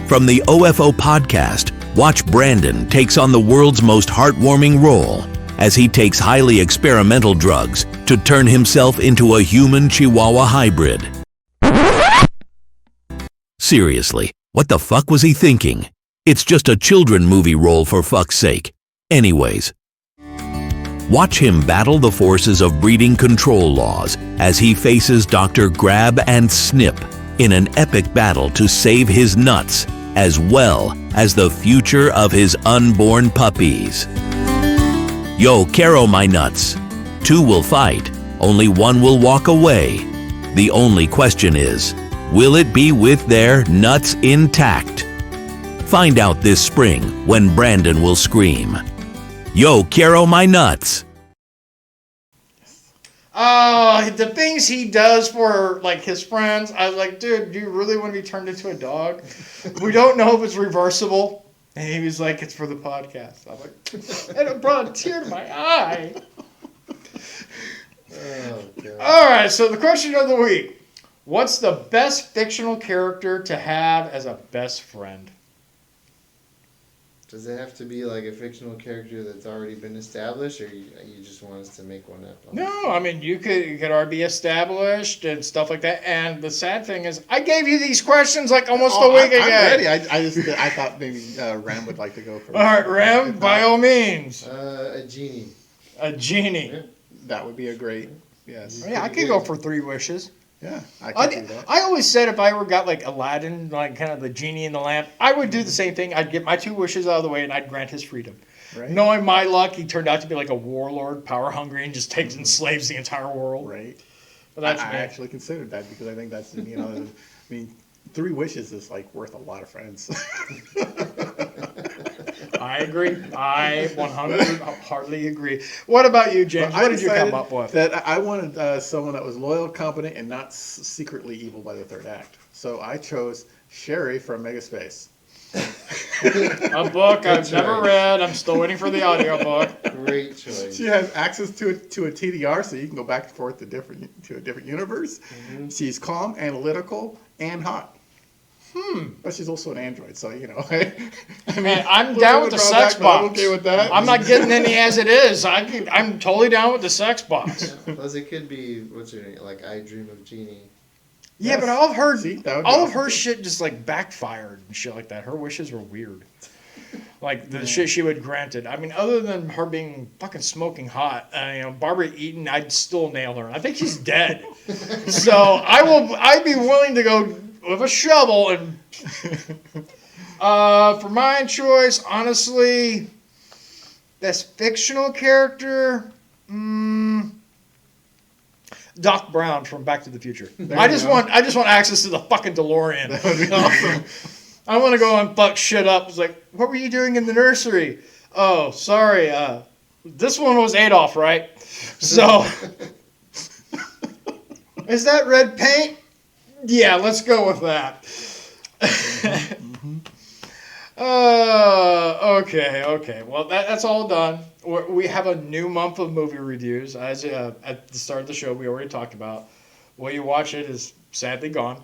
From the OFO podcast, watch Brandon takes on the world's most heartwarming role as he takes highly experimental drugs to turn himself into a human Chihuahua hybrid. Seriously, what the fuck was he thinking? It's just a children movie role for fuck's sake. Anyways, watch him battle the forces of breeding control laws as he faces Dr. Grab and Snip in an epic battle to save his nuts as well as the future of his unborn puppies. Yo Quiero My Nuts. 2 will fight, only 1 will walk away. The only question is, will it be with their nuts intact? Find out this spring when Brandon will scream, Yo Quiero My Nuts. The things he does for, like, his friends, I was like, dude, do you really want to be turned into a dog? We don't know if it's reversible. And he was like, it's for the podcast. I'm like, and it brought a tear to my eye. Oh, God. All right, so the question of the week. What's the best fictional character to have as a best friend? Does it have to be like a fictional character that's already been established, or you just want us to make one up? No, I mean, you could already be established and stuff like that. And the sad thing is, I gave you these questions like almost a week ago. I'm ready. I thought maybe Ram would like to go first. All right, Ram, by all means. A genie. A genie. Yeah. That would be a great, yes. Yeah, I could go for 3 wishes. Yeah, I could do that. I always said if I ever got like Aladdin, like kind of the genie in the lamp, I would do the same thing. I'd get my 2 wishes out of the way and I'd grant his freedom. Right. Knowing my luck, he turned out to be like a warlord, power hungry, and just takes and slaves the entire world. Right. But that's I actually considered that because I think that's, you know, I mean, 3 wishes is like worth a lot of friends. I agree. I 100 hardly agree. What about you, James? What did you come up with? That I wanted someone that was loyal, competent, and not secretly evil by the 3rd act. So I chose Sherry from Megaspace. A book I've never read. I'm still waiting for the audiobook. Great choice. She has access to a TDR, so you can go back and forth to a different universe. Mm-hmm. She's calm, analytical, and hot. But she's also an android, so, you know. I mean, I'm down with the sex box. I'm okay with that. I'm not getting any as it is. I'm totally down with the sex box. Plus, it could be, what's her name? Like, I Dream of Jeannie. Yeah, Yes. but all of her, See, that would all be of her awesome. shit just like backfired and shit like that. Her wishes were weird. Like the shit she would granted. I mean, other than her being fucking smoking hot, you know, Barbara Eaton, I'd still nail her. I think she's dead. So I'd be willing to go with a shovel and. For my choice, honestly, best fictional character. Doc Brown from Back to the Future. I just want access to the fucking DeLorean. That would be awesome. I want to go and fuck shit up. It's like, what were you doing in the nursery? Oh, sorry. This one was Adolf, right? So, Is that red paint? yeah, let's go with that. Okay. Well, that's all done. We have a new month of movie reviews. As at the start of the show, we already talked about. Will you watch it is sadly gone.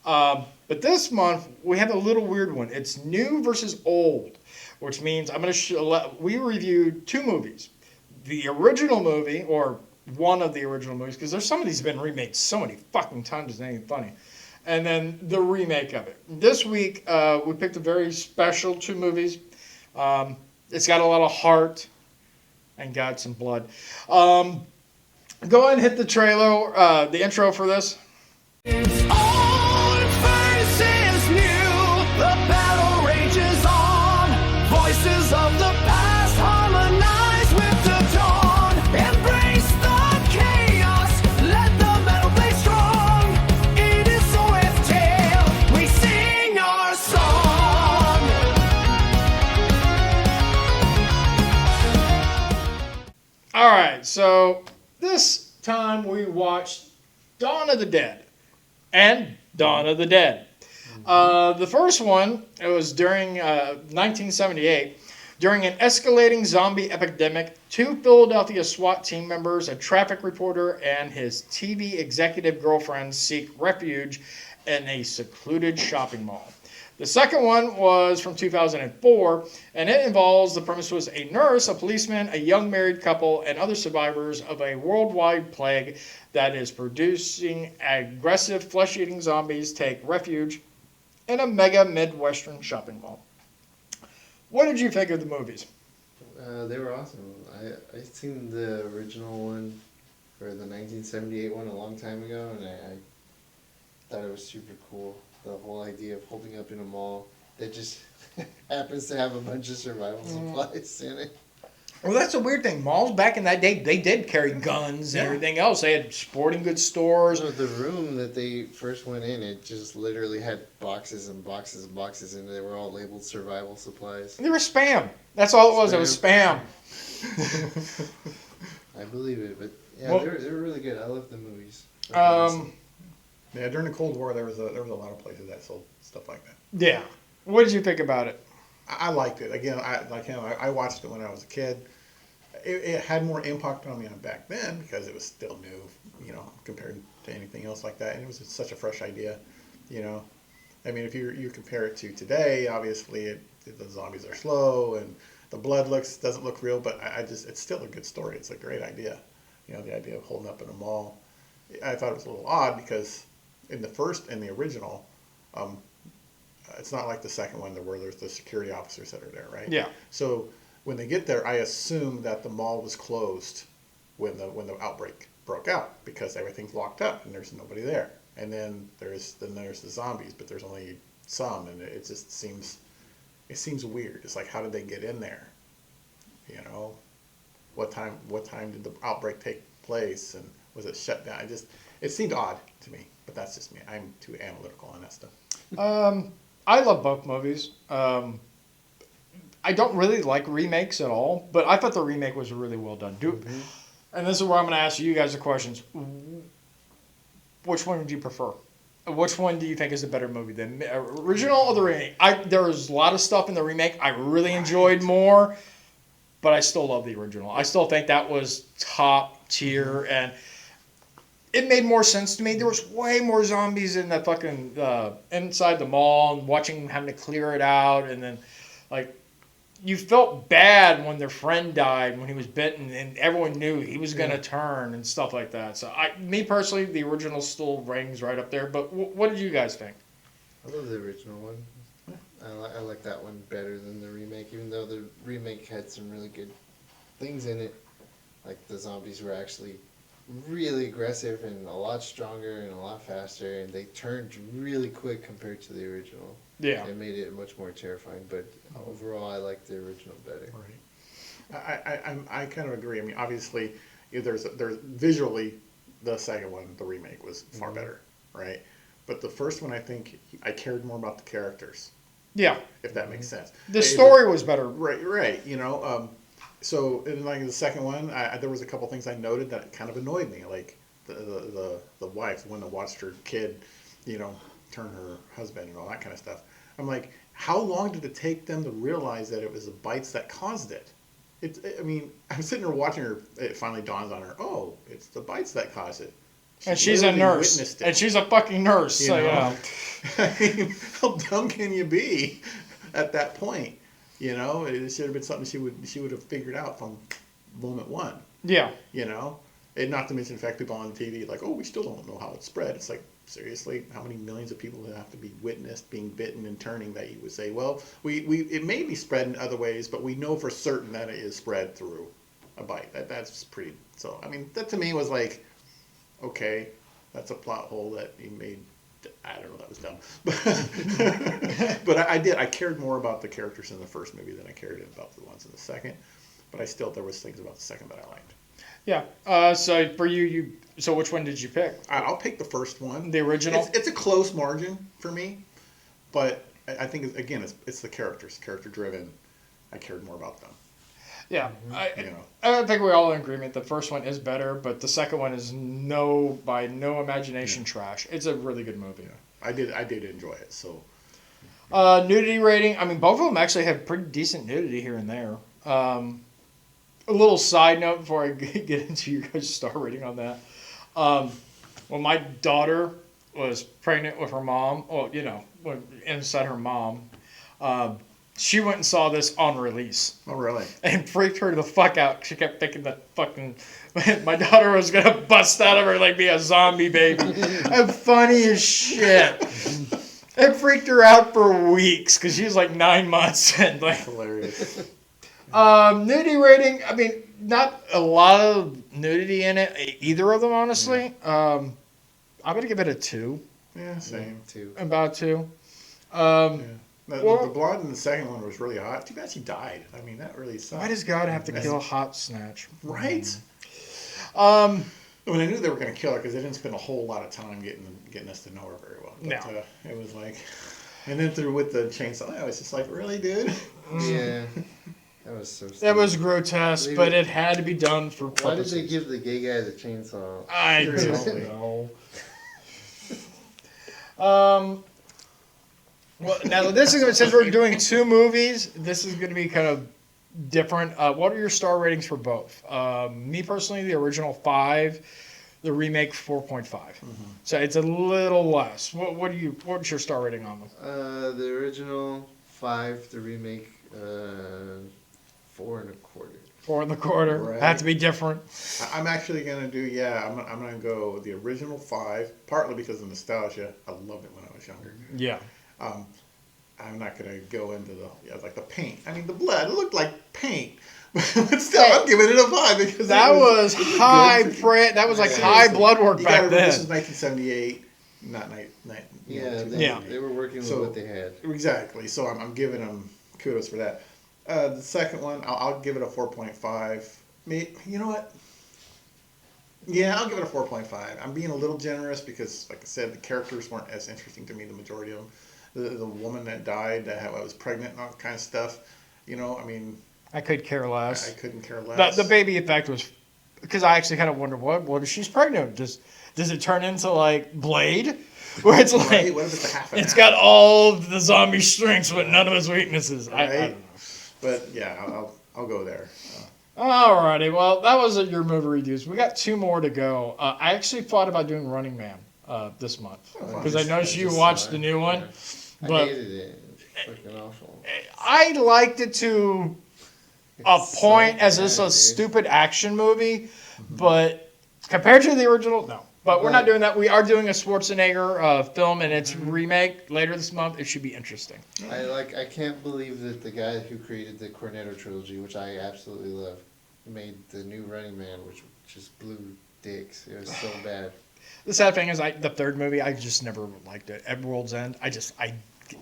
But this month we have a little weird one. It's new versus old, which means I'm going to we reviewed two movies, the original movie or one of the original movies, because there's some of these been remade so many fucking times it's not even funny, and then the remake of it. This week we picked a very special two movies. It's got a lot of heart and got some blood. Go ahead and hit the trailer, the intro for this. Old versus new, the battle rages on. Voices of the past harmonize with the dawn. Embrace the chaos, let the metal play strong. It is so with tale, we sing our song. All right, so this time we watched Dawn of the Dead and Dawn of the Dead. The first one, it was during 1978. During an escalating zombie epidemic, two Philadelphia SWAT team members, a traffic reporter, and his TV executive girlfriend seek refuge in a secluded shopping mall. The second one was from 2004, and it involves the premise was a nurse, a policeman, a young married couple, and other survivors of a worldwide plague that is producing aggressive flesh-eating zombies take refuge in a mega Midwestern shopping mall. What did you think of the movies? They were awesome. I seen the original one for the 1978 one a long time ago, and I thought it was super cool. The whole idea of holding up in a mall that just happens to have a bunch of survival supplies in it. Well, that's a weird thing. Malls back in that day, they did carry guns and everything else. They had sporting goods stores. So the room that they first went in, it just literally had boxes and boxes and boxes in it. They were all labeled survival supplies. They were Spam. That's all it was. It was Spam. I believe it, but yeah, Well, they were really good. I love the movies. Yeah, during the Cold War, there was a lot of places that sold stuff like that. Yeah. What did you think about it? I liked it. Again, I watched it when I was a kid. It had more impact on me back then because it was still new, compared to anything else like that. And it was just such a fresh idea, I mean, if you compare it to today, obviously the zombies are slow and the blood doesn't look real, but it's still a good story. It's a great idea, the idea of holding up in a mall. I thought it was a little odd because in the original, it's not like the second one where there's the security officers that are there, right? Yeah. So when they get there, I assume that the mall was closed when the outbreak broke out because everything's locked up and there's nobody there. And then there's the zombies, but there's only some, and it just seems weird. It's like, how did they get in there? What time did the outbreak take place, and was it shut down? It seemed odd to me, but that's just me. I'm too analytical on that stuff. I love both movies. I don't really like remakes at all, but I thought the remake was really well done. And this is where I'm going to ask you guys the questions. Which one would you prefer? Which one do you think is a better movie, the original or the remake? There was a lot of stuff in the remake I really enjoyed more, but I still love the original. I still think that was top tier, and it made more sense to me. There was way more zombies in the fucking inside the mall, and watching having to clear it out, and then you felt bad when their friend died when he was bitten, and everyone knew he was going to turn and stuff like that. So me personally, the original still ranks right up there. But what did you guys think? I love the original one. I like that one better than the remake, even though the remake had some really good things in it. Like the zombies were actually really aggressive and a lot stronger and a lot faster, and they turned really quick compared to the original. Yeah. It made it much more terrifying, but overall I like the original better. Right. I kind of agree. I mean, obviously, there's visually the second one, the remake, was far better, right? But the first one, I think I cared more about the characters. Yeah. If that makes sense. The story was better. Right. So in like the second one, there was a couple things I noted that kind of annoyed me, like the wife, the one that watched her kid, turn her husband and all that kind of stuff. I'm like, how long did it take them to realize that it was the bites that caused it? I'm sitting there watching her. It finally dawns on her. Oh, it's the bites that caused it. And she's a nurse. And she's a fucking nurse. So, yeah. I mean, how dumb can you be at that point? It should have been something she would have figured out from moment one. Yeah. And not to mention the fact people on TV like, oh, we still don't know how it spread. It's like, seriously, how many millions of people have to be witnessed being bitten and turning that you would say, well, it may be spread in other ways, but we know for certain that it is spread through a bite. That's pretty. So I mean, that to me was like, okay, that's a plot hole that he made. I don't know, that was dumb. But I cared more about the characters in the first movie than I cared about the ones in the second. But there was things about the second that I liked. Yeah. So for you, so which one did you pick? I'll pick the first one. The original? It's a close margin for me. But I think, again, it's the characters. Character driven. I cared more about them. Yeah, I think we're all in agreement. The first one is better, but the second one is by no imagination trash. It's a really good movie. Yeah. I did enjoy it. So, nudity rating. I mean, both of them actually have pretty decent nudity here and there. A little side note before I get into your guys' star rating on that. When my daughter was pregnant with her mom, inside her mom. She went and saw this on release. Oh, really? And freaked her the fuck out. She kept thinking that fucking... my daughter was going to bust out of her like be a zombie baby. And funny as shit. It freaked her out for weeks because she was like 9 months. And like, hilarious. Nudity rating, I mean, not a lot of nudity in it, either of them, honestly. Yeah. I'm going to give it a 2. Yeah, same. 2. About 2. The blonde in the second one was really hot. Too bad she died. I mean, that really sucked. Why does God have to kill a hot snatch? Right? I knew they were going to kill her because they didn't spend a whole lot of time getting us to know her very well. But, no. It was like... And then with the chainsaw, I was just like, really, dude? Yeah. That was so stupid. That was grotesque, but it had to be done for purposes. Why did they give the gay guy the chainsaw? I don't know. Well, now this is, since we're doing 2 movies, this is going to be kind of different. What are your star ratings for both? Me personally, the original 5, the remake 4.5. Mm-hmm. So it's a little less. What's your star rating on them? The original 5, the remake 4 1/4. 4 1/4. Right. Had to be different. I'm actually gonna do I'm gonna go the original 5, partly because of nostalgia. I loved it when I was younger. Yeah. I'm not gonna go into the paint. I mean, the blood looked like paint, but still, I'm giving it a 5 because that was high print. That was like high blood work back then. This is 1978, not they were working with what they had. Exactly. So I'm giving them kudos for that. The second one, I'll give it a 4.5. You know what? Yeah, I'll give it a 4.5. I'm being a little generous because, like I said, the characters weren't as interesting to me, the majority of them. The woman that died, that was pregnant and all that kind of stuff, I could care less. I couldn't care less. The baby effect was... Because I actually kind of wonder, what if she's pregnant? Does it turn into, like, Blade? Where it's like... Right, what if it's a half and It's got all of the zombie strengths, but none of his weaknesses. Right? I don't know. But, yeah, I'll go there. Alrighty, well, that was your movie reviews. We got 2 more to go. I actually thought about doing Running Man this month because I noticed you watched the new one. Yeah. But I hated it. It's fucking awful. I liked it to a point as just a stupid action movie, but compared to the original, no. But we're not doing that. We are doing a Schwarzenegger film and its remake later this month. It should be interesting. I can't believe that the guy who created the Cornetto trilogy, which I absolutely love, made the new Running Man, which just blew dicks. It was so bad. The sad thing is, the third movie, I just never liked it. At World's End,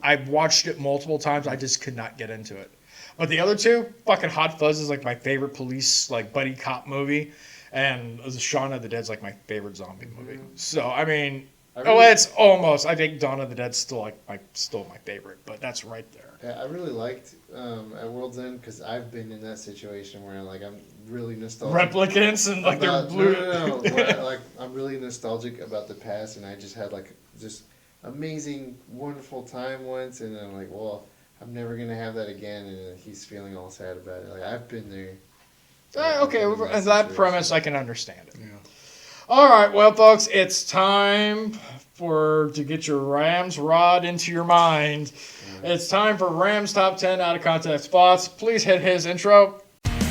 I watched it multiple times. I just could not get into it. But the other 2, fucking Hot Fuzz is like my favorite police, like buddy cop movie. And Shaun of the Dead's like my favorite zombie movie. So, I mean, It's almost. I think Dawn of the Dead's still my favorite, but that's right there. Yeah, I really liked at World's End because I've been in that situation where like I'm really nostalgic. Replicants and like they're blue. No. Where, like I'm really nostalgic about the past, and I just had like just amazing, wonderful time once, and then I'm like, well, I'm never gonna have that again, and he's feeling all sad about it. Like I've been there. Okay, with that premise, I can understand it. Yeah. All right, well, folks, it's time to get your Rams rod into your mind. It's time for Rams Top 10 Out of Context Spots. Please hit his intro. Rams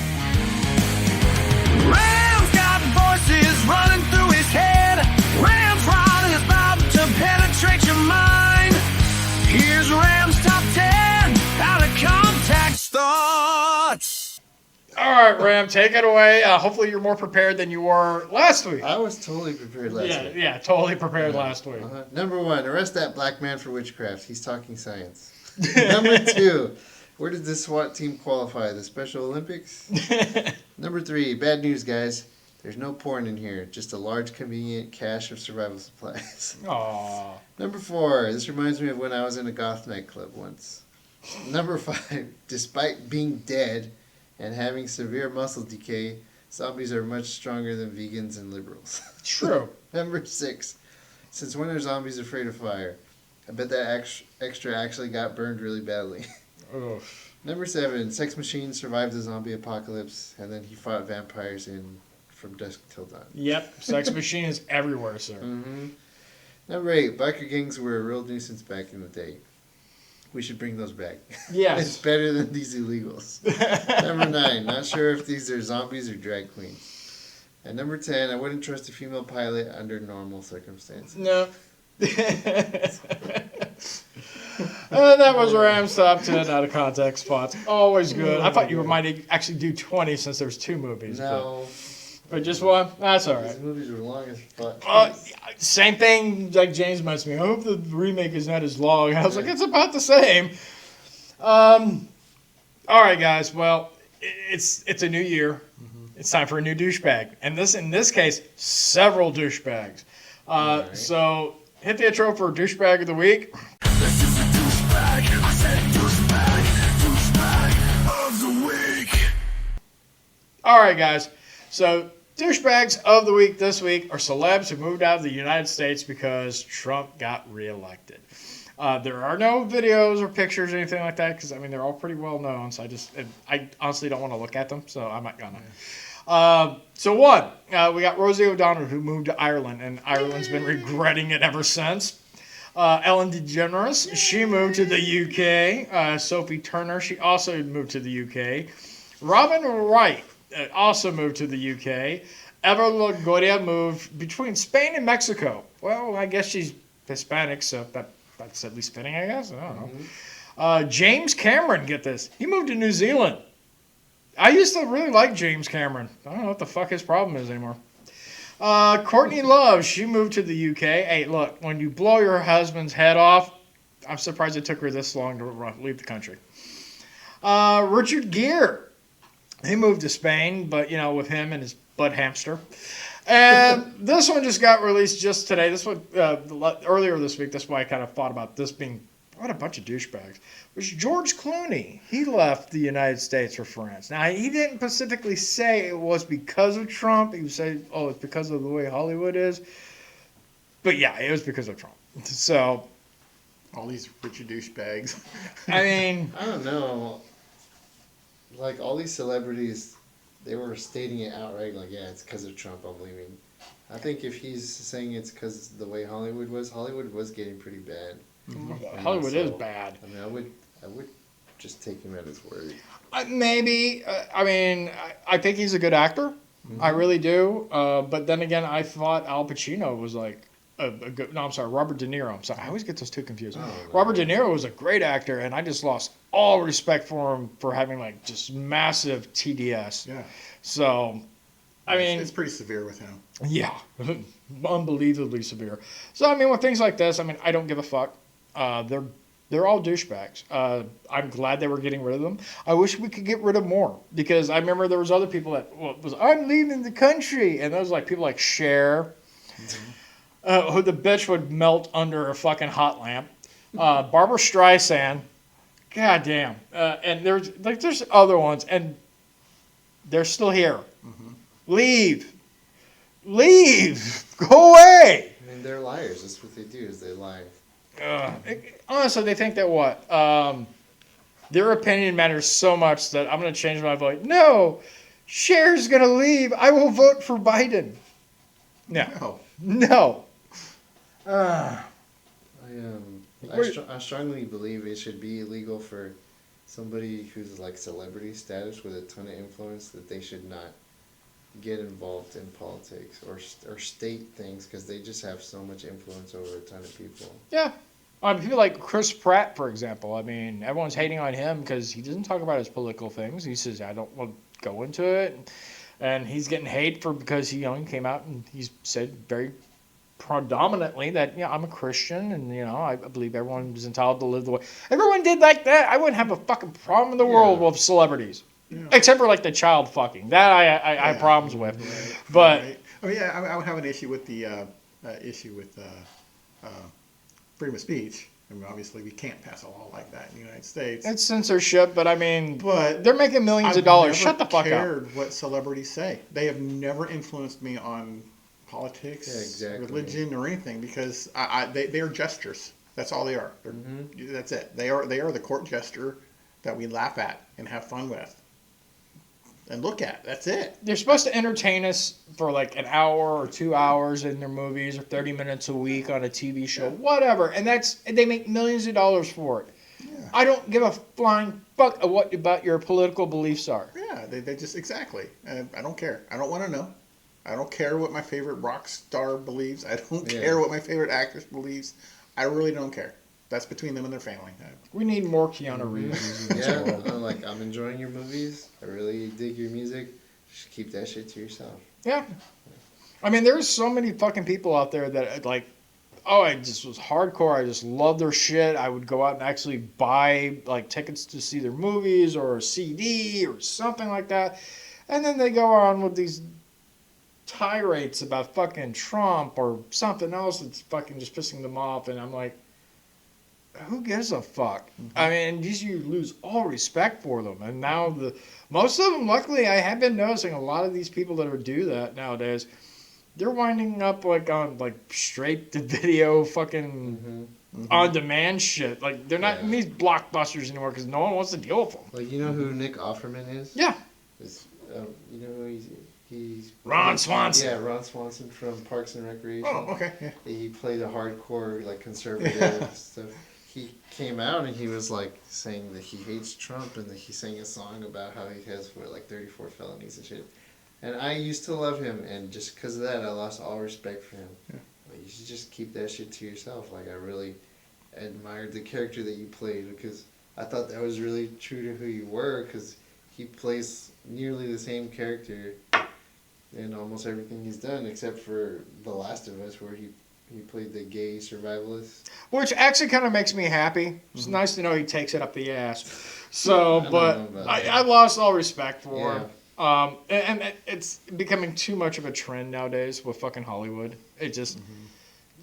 got voices running through his head. Rams rod is about to penetrate your mind. Here's Rams Top 10 Out of Context Thoughts. All right, Ram, take it away. Hopefully you're more prepared than you were last week. I was totally prepared last week. Yeah, totally prepared last week. Number 1, arrest that black man for witchcraft. He's talking science. Number 2, where did this SWAT team qualify? The Special Olympics? Number 3, bad news, guys. There's no porn in here, just a large, convenient cache of survival supplies. Aww. Number 4, this reminds me of when I was in a goth nightclub once. Number 5, despite being dead and having severe muscle decay, zombies are much stronger than vegans and liberals. True. Number 6, since when are zombies afraid of fire? I bet that extra actually got burned really badly. Oof. Number 7, Sex Machine survived the zombie apocalypse, and then he fought vampires from dusk till dawn. Yep, Sex Machine is everywhere, sir. Mm-hmm. Number 8, biker gangs were a real nuisance back in the day. We should bring those back. Yes. It's better than these illegals. Number 9, not sure if these are zombies or drag queens. And number 10, I wouldn't trust a female pilot under normal circumstances. No. That was Rams Top 10 Out of Context Spots. Always good. I thought you might actually do 20 since there's 2 movies. No. But just one? That's all right. These movies were long as fuck. Same thing like James mentioned me. I hope the remake is not as long. I was like, it's about the same. All right, guys. Well, it's a new year. It's time for a new douchebag. And in this case, several douchebags. Right. So hit the intro for douchebag of the week. This is a douchebag. I said douchebag of the week. All right, guys. So douchebags of the week this week are celebs who moved out of the United States because Trump got reelected. There are no videos or pictures or anything like that because, I mean, they're all pretty well known. So I honestly don't want to look at them, so I'm not going to. So one, we got Rosie O'Donnell who moved to Ireland, and Ireland's been regretting it ever since. Ellen DeGeneres, she moved to the UK. Sophie Turner, she also moved to the UK. Robin Wright also moved to the UK. Eva Longoria moved between Spain and Mexico. Well, I guess she's Hispanic, so that's at least fitting, I guess. I don't know. James Cameron, get this. He moved to New Zealand. I used to really like James Cameron. I don't know what the fuck his problem is anymore. Courtney Love, she moved to the UK. Hey, look, when you blow your husband's head off, I'm surprised it took her this long to leave the country. Richard Gere, he moved to Spain, but, with him and his butt hamster. And this one just got released just today. This one, earlier this week, that's why I kind of thought about this being, what a bunch of douchebags. It was George Clooney. He left the United States for France. Now, he didn't specifically say it was because of Trump. He would say, it's because of the way Hollywood is. But yeah, it was because of Trump. So. All these rich douchebags. I mean. I don't know. Like, all these celebrities, they were stating it outright, like, yeah, it's because of Trump I'm leaving. I think if he's saying it's because the way Hollywood was getting pretty bad. Hollywood is bad. I mean, I would just take him at his word. Maybe. I think he's a good actor. I really do. But then again, I thought Al Pacino was like a good. No, I'm sorry, Robert De Niro. I'm sorry, I always get those two confused. Robert De Niro was a great actor, and I just lost all respect for him for having like just massive TDS. Yeah. So, I mean, it's pretty severe with him. Yeah, unbelievably severe. So, I mean, with things like this, I don't give a fuck. They're all douchebags. I'm glad they were getting rid of them. I wish we could get rid of more because I remember there was other people that I'm leaving the country, and those like people like Cher. who the bitch would melt under a fucking hot lamp. Barbara Streisand. God damn. And there's other ones, and they're still here. Leave. Go away. I mean, they're liars. That's what they do. Is they lie. Honestly, they think that what? Their opinion matters so much that I'm going to change my vote. No, Cher's going to leave. I will vote for Biden. No. I strongly believe it should be illegal for somebody who's like celebrity status with a ton of influence that they should not get involved in politics or state things because they just have so much influence over a ton of people. Yeah. People like Chris Pratt, for example. I mean, everyone's hating on him because he doesn't talk about his political things. He says, I don't want to go into it. And he's getting hate because he came out and he said very predominantly that, I'm a Christian and, I believe everyone is entitled to live the way. Everyone did like that. I wouldn't have a fucking problem in the world with celebrities. Yeah. Except for like the child fucking. That I have problems with. Right. But right. I mean, I would have an issue with the freedom of speech. I mean, obviously, we can't pass a law like that in the United States. It's censorship, but I mean, they're making millions of dollars. Shut the fuck up. I've never cared what celebrities say. They have never influenced me on politics, religion, or anything because they are gestures. That's all they are. That's it. They are the court gesture that we laugh at and have fun with and look at. That's it. They're supposed to entertain us for like an hour or 2 hours in their movies or 30 minutes a week on a TV show, whatever. And they make millions of dollars for it. Yeah. I don't give a flying fuck what about your political beliefs are. Yeah, they just exactly. And I don't care. I don't want to know. I don't care what my favorite rock star believes. I don't care what my favorite actress believes. I really don't care. That's between them and their family. We need more Keanu Reeves in this world. I'm enjoying your movies. I really dig your music. Just keep that shit to yourself. Yeah. I mean, there's so many fucking people out there that I just was hardcore. I just love their shit. I would go out and actually buy tickets to see their movies or a CD or something like that. And then they go on with these tirades about fucking Trump or something else that's fucking just pissing them off. And I'm like, who gives a fuck? I mean, you lose all respect for them. And now most of them, luckily, I have been noticing a lot of these people that do that nowadays, they're winding up on straight to video fucking on demand shit. They're not in these blockbusters anymore because no one wants to deal with them. You know who Nick Offerman is? Yeah. You know who he's Ron Swanson. Yeah, Ron Swanson from Parks and Recreation. Oh, okay. Yeah. He played a hardcore conservative stuff. He came out and he was saying that he hates Trump and that he sang a song about how he has 34 felonies and shit. And I used to love him, and just because of that, I lost all respect for him. Yeah. You should just keep that shit to yourself. I really admired the character that you played because I thought that was really true to who you were because he plays nearly the same character in almost everything he's done except for The Last of Us where he played the gay survivalist. Which actually kind of makes me happy. It's nice to know he takes it up the ass. So, I lost all respect for him. And it's becoming too much of a trend nowadays with fucking Hollywood. It just,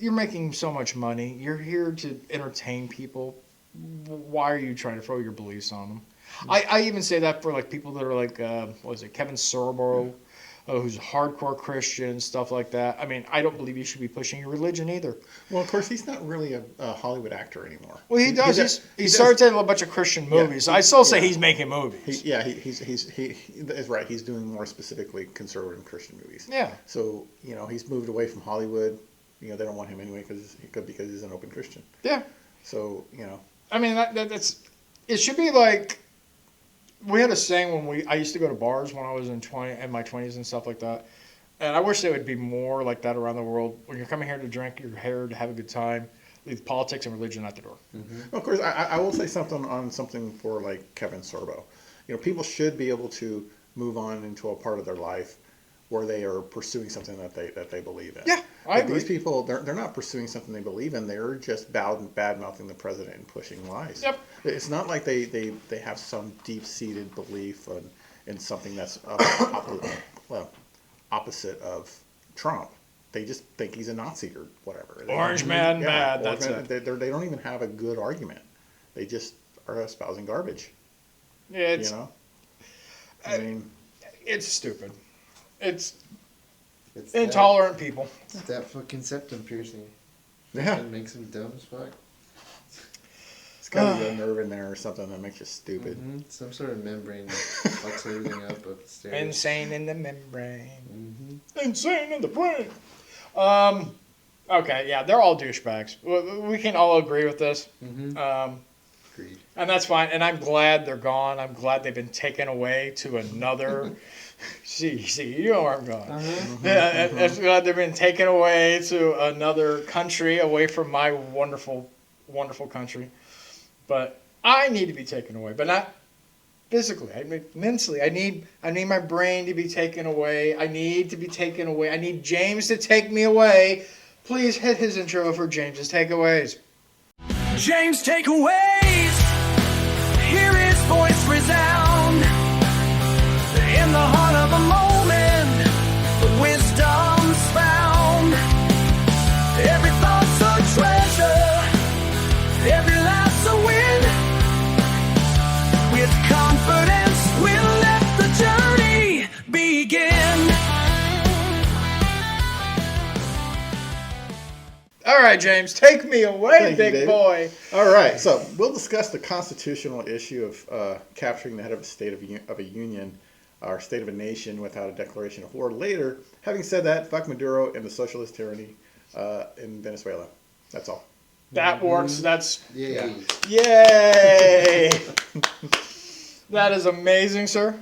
you're making so much money. You're here to entertain people. Why are you trying to throw your beliefs on them? I even say that for people that are Kevin Sorbo, who's a hardcore Christian, stuff like that. I mean, I don't believe you should be pushing your religion either. Well, of course, he's not really a Hollywood actor anymore. Well, he does. He started in a bunch of Christian movies. Yeah, I still say he's making movies. That's right. He's doing more specifically conservative Christian movies. Yeah. So, he's moved away from Hollywood. They don't want him anyway because he's an open Christian. Yeah. So, I mean, it should be we had a saying when I used to go to bars when I was in my 20s and stuff like that. And I wish there would be more like that around the world. When you're coming here to drink, you're here to have a good time. Leave politics and religion at the door. Of course, I will say something for Kevin Sorbo. People should be able to move on into a part of their life where they are pursuing something that they believe in. Yeah, I agree. These people, they're not pursuing something they believe in. They're just bad-mouthing the president and pushing lies. Yep. It's not like they have some deep-seated belief in something that's opposite of Trump. they just think he's a Nazi or whatever. Orange man bad. Orange That's man, it. they don't even have a good argument. They just are espousing garbage. Yeah, it's, you know. I mean, it's stupid. It's It's intolerant people. It's that fucking septum piercing. Yeah. It makes him dumb as fuck. It's got a nerve in there or something that makes you stupid. Mm-hmm. Some sort of membrane that fucks everything up upstairs. Insane in the membrane. Mm-hmm. Insane in the brain. Okay, yeah, they're all douchebags. We can all agree with this. Mm-hmm. Agreed. And that's fine. And I'm glad they're gone. I'm glad they've been taken away to another. see, you know where I'm going. Yeah, I'm glad they've been taken away to another country, away from my wonderful, wonderful country. But I need to be taken away, but not physically. I mean, mentally. I need my brain to be taken away. I need to be taken away. I need James to take me away. Please hit his intro for James's takeaways. James takeaways. Hear his voice resound in the heart of a moment. Wisdom's found. Every thought's a treasure. Every laugh's a win. With confidence, we'll let the journey begin. All right, James, take me away, big boy. All right, so we'll discuss the constitutional issue of capturing the head of a state of a union or state of a nation without a declaration of war later. Having said that, fuck Maduro and the socialist tyranny in Venezuela. That's all. That works. That's Yay. Yay! That is amazing, sir.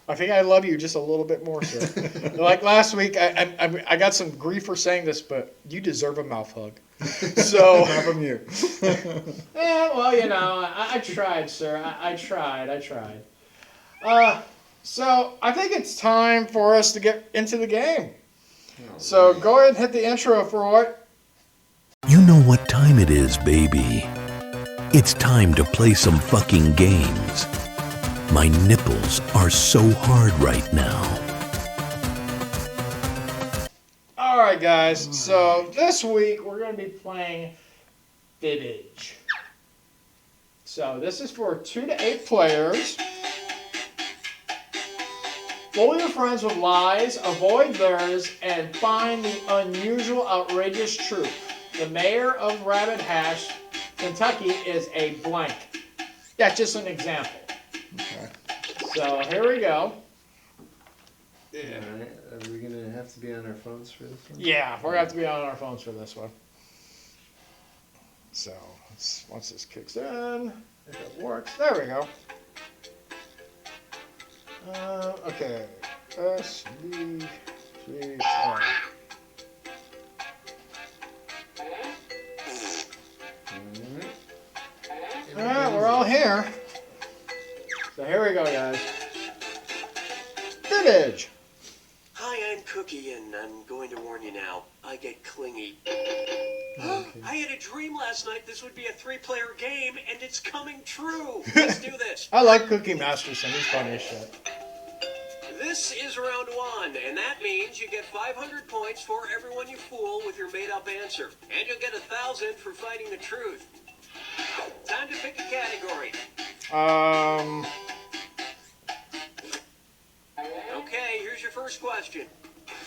I think I love you just a little bit more, sir. Like last week, I got some grief for saying this, but you deserve a mouth hug. So Not from you. yeah, well, you know, I tried, sir. I tried. So I think it's time for us to get into the game. So go ahead and hit the intro for what. You know what time it is, baby. It's time to play some fucking games. My nipples are so hard right now. All right, guys. So this week we're going to be playing Fibbage. So this is for 2 to 8 players. Fool your friends with lies, avoid theirs, and find the unusual, outrageous truth. The mayor of Rabbit Hash, Kentucky, is a blank. That's just an example. Okay. So here we go. Yeah. All right. Are we going to have to be on our phones for this one? Yeah, we're going to have to be on our phones for this one. So once this kicks in, if it works, there we go. Okay. S, B, G, R. Alright, we're all here. So here we go, guys. Fibbage. Hi, I'm Cookie, and I'm going to warn you now. I get clingy. I had a dream last night this would be a 3-player game, and it's coming true. Let's do this. I like Cookie Masterson. He's funny as shit. This is round 1, and that means you get 500 points for everyone you fool with your made-up answer. And you'll get 1,000 for fighting the truth. Time to pick a category. Okay, here's your first question.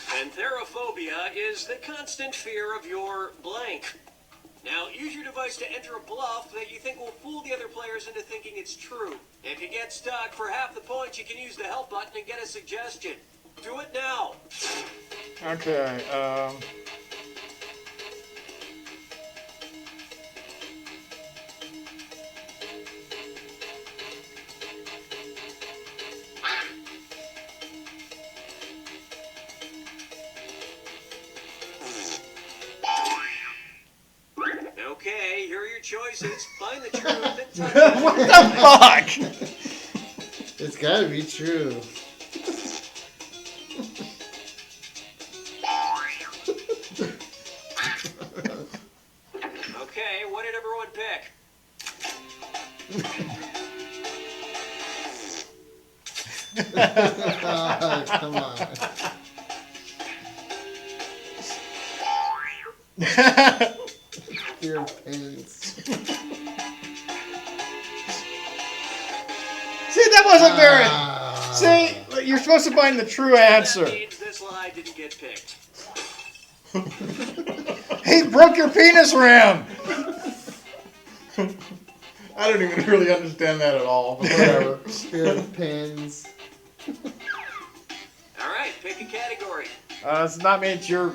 Pantherophobia is the constant fear of your blank. Now, use your device to enter a bluff that you think will fool the other players into thinking it's true. If you get stuck, for half the points, you can use the help button and get a suggestion. Do it now. Okay, Okay, here are your choices. Find the truth and touch what the fuck? It's got to be true. Okay, what did everyone pick? Oh, come on. Fear of pins. See, that wasn't very. See, you're supposed to find the true answer. That means this lie didn't get picked. He broke your penis ram. I don't even really understand that at all, but whatever. Fear of pins. All right, pick a category. It's not me. It's your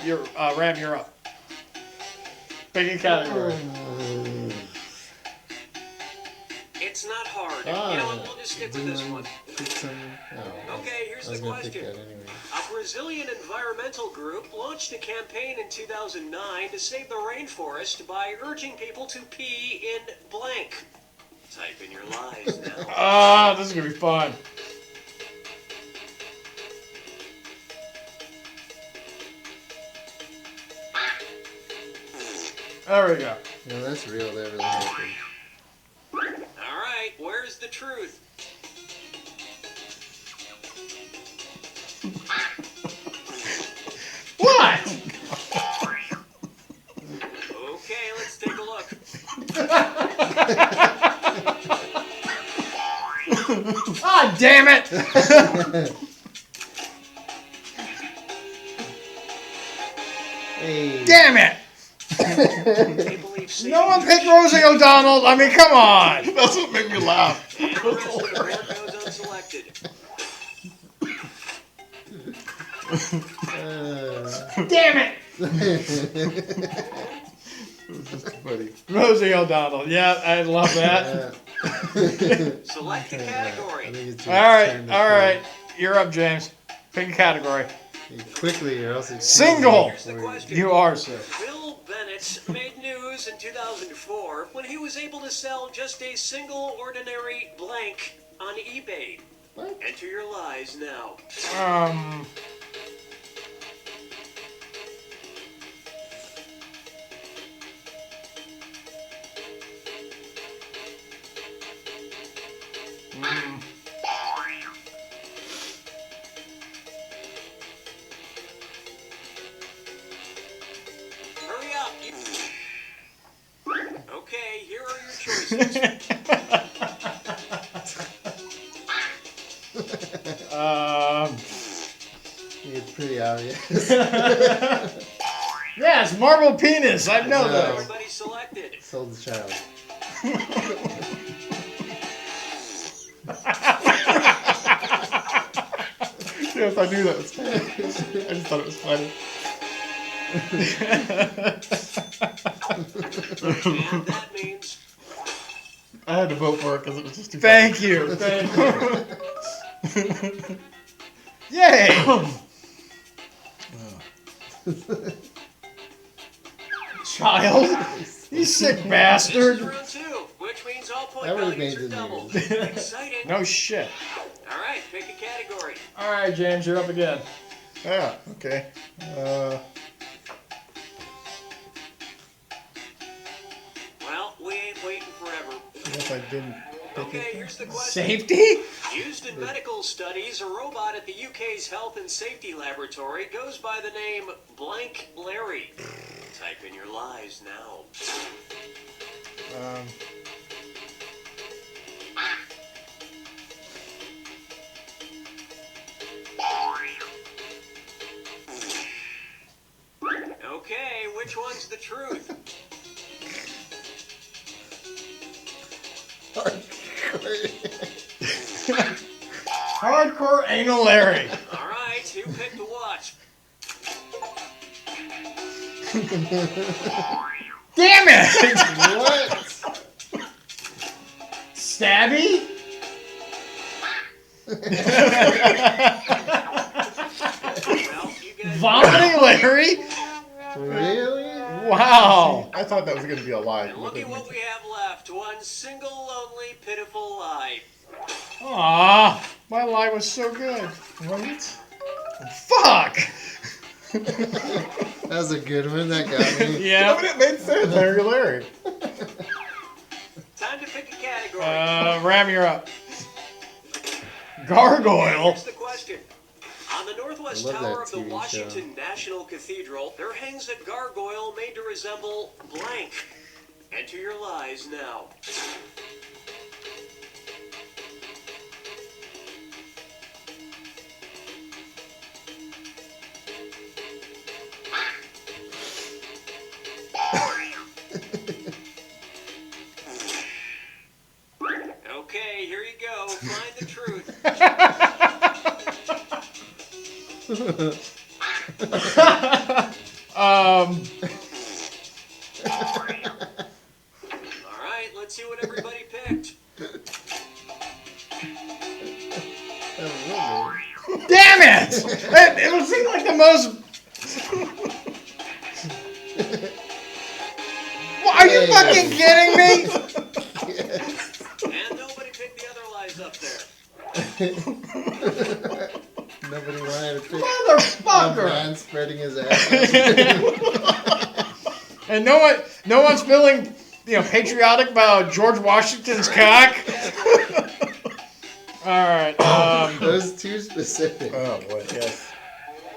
Ram. You're up. Pick a category. It's not hard. You know what? We'll just stick with this one. Okay, here's the question. A Brazilian environmental group launched a campaign in 2009 to save the rainforest by urging people to pee in blank. Type in your lies now. This is gonna be fun. There we go. No, that's real. That really happened. All right, where's the truth? What? Okay, let's take a look. Ah, damn it! Hey. Damn it! No one picked Rosie O'Donnell. I mean, come on. That's what made me laugh. And the rest of the board goes unselected. Damn it! It was just funny. Rosie O'Donnell. Yeah, I love that. Select a category. All right. You're up, James. Pick a category. Quickly, or else it's Single. Here's the question. You are, sir. Bill Bennett made news in 2004 when he was able to sell just a single ordinary blank on eBay. What? Enter your lies now. Hurry up. Okay, here are your choices. It's pretty obvious. Yes, marble penis. I know that. Everybody selected. Sold the child. Yes, I knew that was funny. I just thought it was funny. And that means I had to vote for it because it was just too Thank funny. you. Thank you. Yay! Child, you sick this is bastard. round two, which means all point That would've values made are the doubled. news. Excited. No shit. All right, pick a category. All right, James, you're up again. Yeah, okay. Well, we ain't waiting forever. I guess I didn't pick Okay, it. here's the question. Safety? Used in medical studies, a robot at the UK's Health and Safety Laboratory goes by the name Blank Larry. Type in your lies now. Okay, which one's the truth? Hardcore anal Larry. All right, who picked the watch? Damn it! What? Stabby? Well, you guys Vomiting Larry? Really? Wow. I thought that was going to be a lie. And look at what we have left. One single, lonely, pitiful lie. Aw, my lie was so good. Right? Fuck! That was a good one. That got me. Yeah. But it made sense. Larry. Time to pick a category. Ram, you're up. Gargoyle? Here's the question. On the the northwest I love tower that of the TV show. Washington National Cathedral, there hangs a gargoyle made to resemble blank. Enter your lies now. Okay, here you go. Find the truth. All right, let's see what everybody picked. Damn it! It seemed like the most. Well, are you fucking kidding me? And nobody picked the other lies up there. Nobody wanted to pick Motherfucker! a man spreading his ass. And no one's feeling, patriotic about George Washington's cock. All right. Those too specific. Oh boy, yes.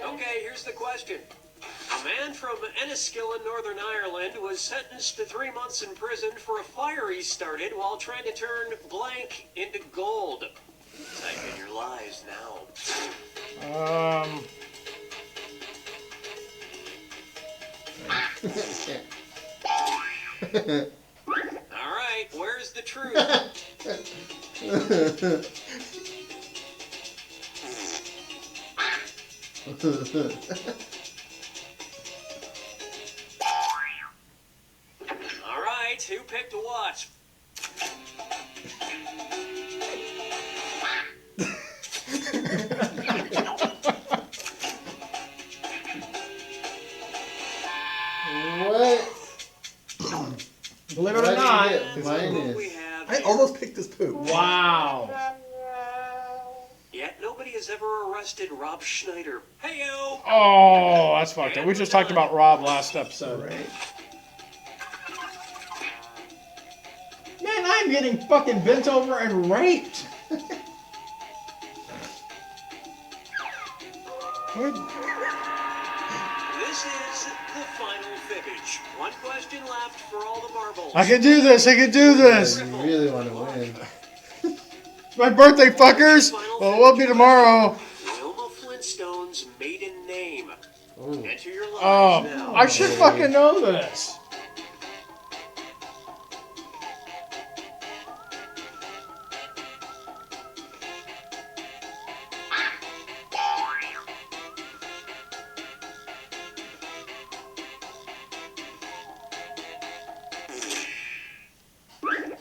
Okay, here's the question. A man from Enniskillen, Northern Ireland, was sentenced to 3 months in prison for a fire he started while trying to turn blank into gold. Type in your lies now. All right, where's the truth? All right, who picked what? What? Believe it or not, I almost picked this poop. Wow. Yet nobody has ever arrested Rob Schneider. Hey-yo! Oh, that's fucked up. We just talked about Rob last episode. Right. Man, I'm getting fucking bent over and raped. This is the final fibbage. One question left for all the marbles. I can do this. I can do this. You really want to win. It's my birthday, fuckers. Well, it will be tomorrow. Wilma Flintstone's maiden name. Enter your lies Oh, now. I should fucking know this.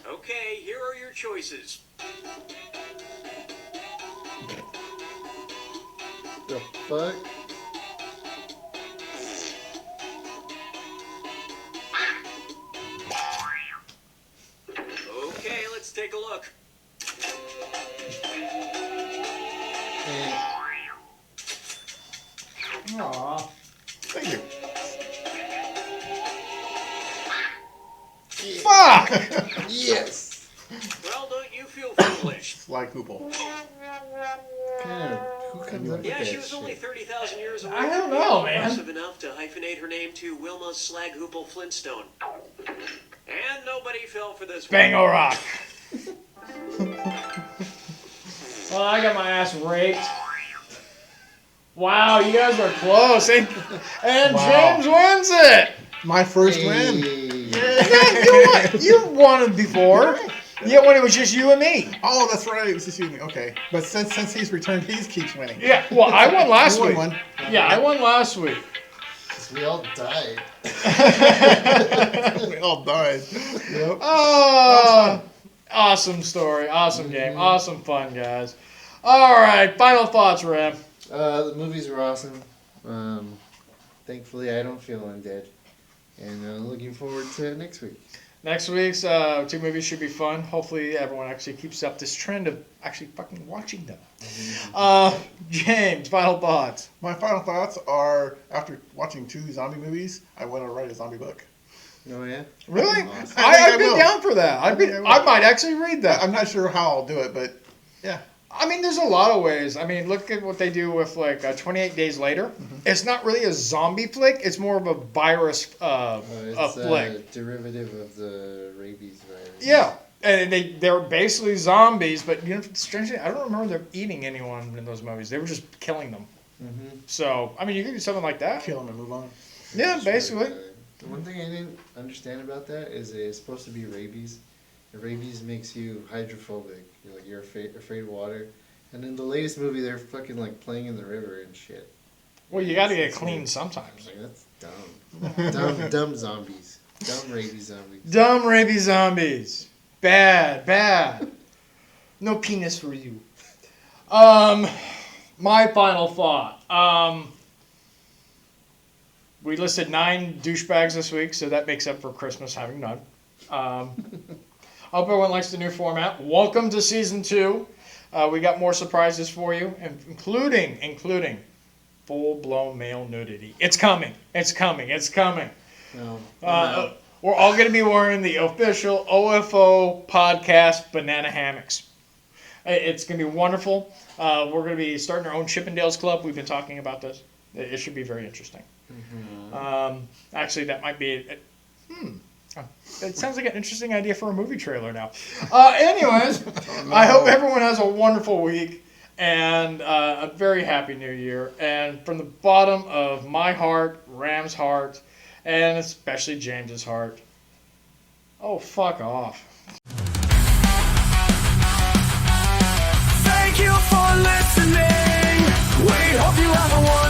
Okay, here are your choices. The fuck? Okay, let's take a look. Aw. Thank you. Fuck! Yes! Well, don't you feel foolish? Sly Hoople. God, who comes up with Yeah, that she was only shit? 30,000 years away. I don't from being know, man. Impressive enough to hyphenate her name to Wilma Slaghoople Flintstone. And nobody fell for this one. Bango rock. Well, I got my ass raped. Wow, you guys are close. And Wow. James wins it. My first win. Yeah, you won it before. Yeah, when it was just you and me. Oh, that's right. It was just you. Okay, but since he's returned, he keeps winning. Yeah, well, I won last You won week. one. Yeah, I won last week. We all died. We all died. Yep. Oh, awesome story. Awesome game. Awesome fun, guys. All right, final thoughts, Ram. The movies were awesome. Thankfully, I don't feel undead. And looking forward to next week. Next week's 2 movies should be fun. Hopefully, everyone actually keeps up this trend of actually fucking watching them. James, final thoughts. My final thoughts are, after watching 2 zombie movies, I want to write a zombie book. Oh, yeah? Really? Awesome. I'd be will. down for that. I I might actually read that. I'm not sure how I'll do it, but yeah. I mean, there's a lot of ways. I mean, look at what they do with like 28 Days Later. Mm-hmm. It's not really a zombie flick. It's more of a virus It's flick. a derivative of the rabies virus. Yeah, and they're basically zombies. But you know, strangely, I don't remember them eating anyone in those movies. They were just killing them. Mm-hmm. So I mean, you could do something like that. Kill them and move on. Yeah, basically. The one thing I didn't understand about that is it's supposed to be rabies. And rabies makes you hydrophobic. You're afraid of water. And in the latest movie, they're fucking like playing in the river and shit. Well, you got to get clean sometimes. Like, that's dumb. dumb zombies. Dumb rabies zombies. Dumb rabies zombies. Bad. No penis for you. My final thought. We listed 9 douchebags this week, so that makes up for Christmas having none. I hope everyone likes the new format. Welcome to season 2. We got more surprises for you, including full-blown male nudity. It's coming. No, We're all going to be wearing the official OFO podcast banana hammocks. It's going to be wonderful. We're going to be starting our own Chippendales Club. We've been talking about this. It should be very interesting. Mm-hmm. Actually, that might be... It sounds like an interesting idea for a movie trailer now. Anyways, I hope everyone has a wonderful week and a very happy new year. And from the bottom of my heart, Ram's heart, and especially James's heart, oh, fuck off. Thank you for listening. We hope you have a wonderful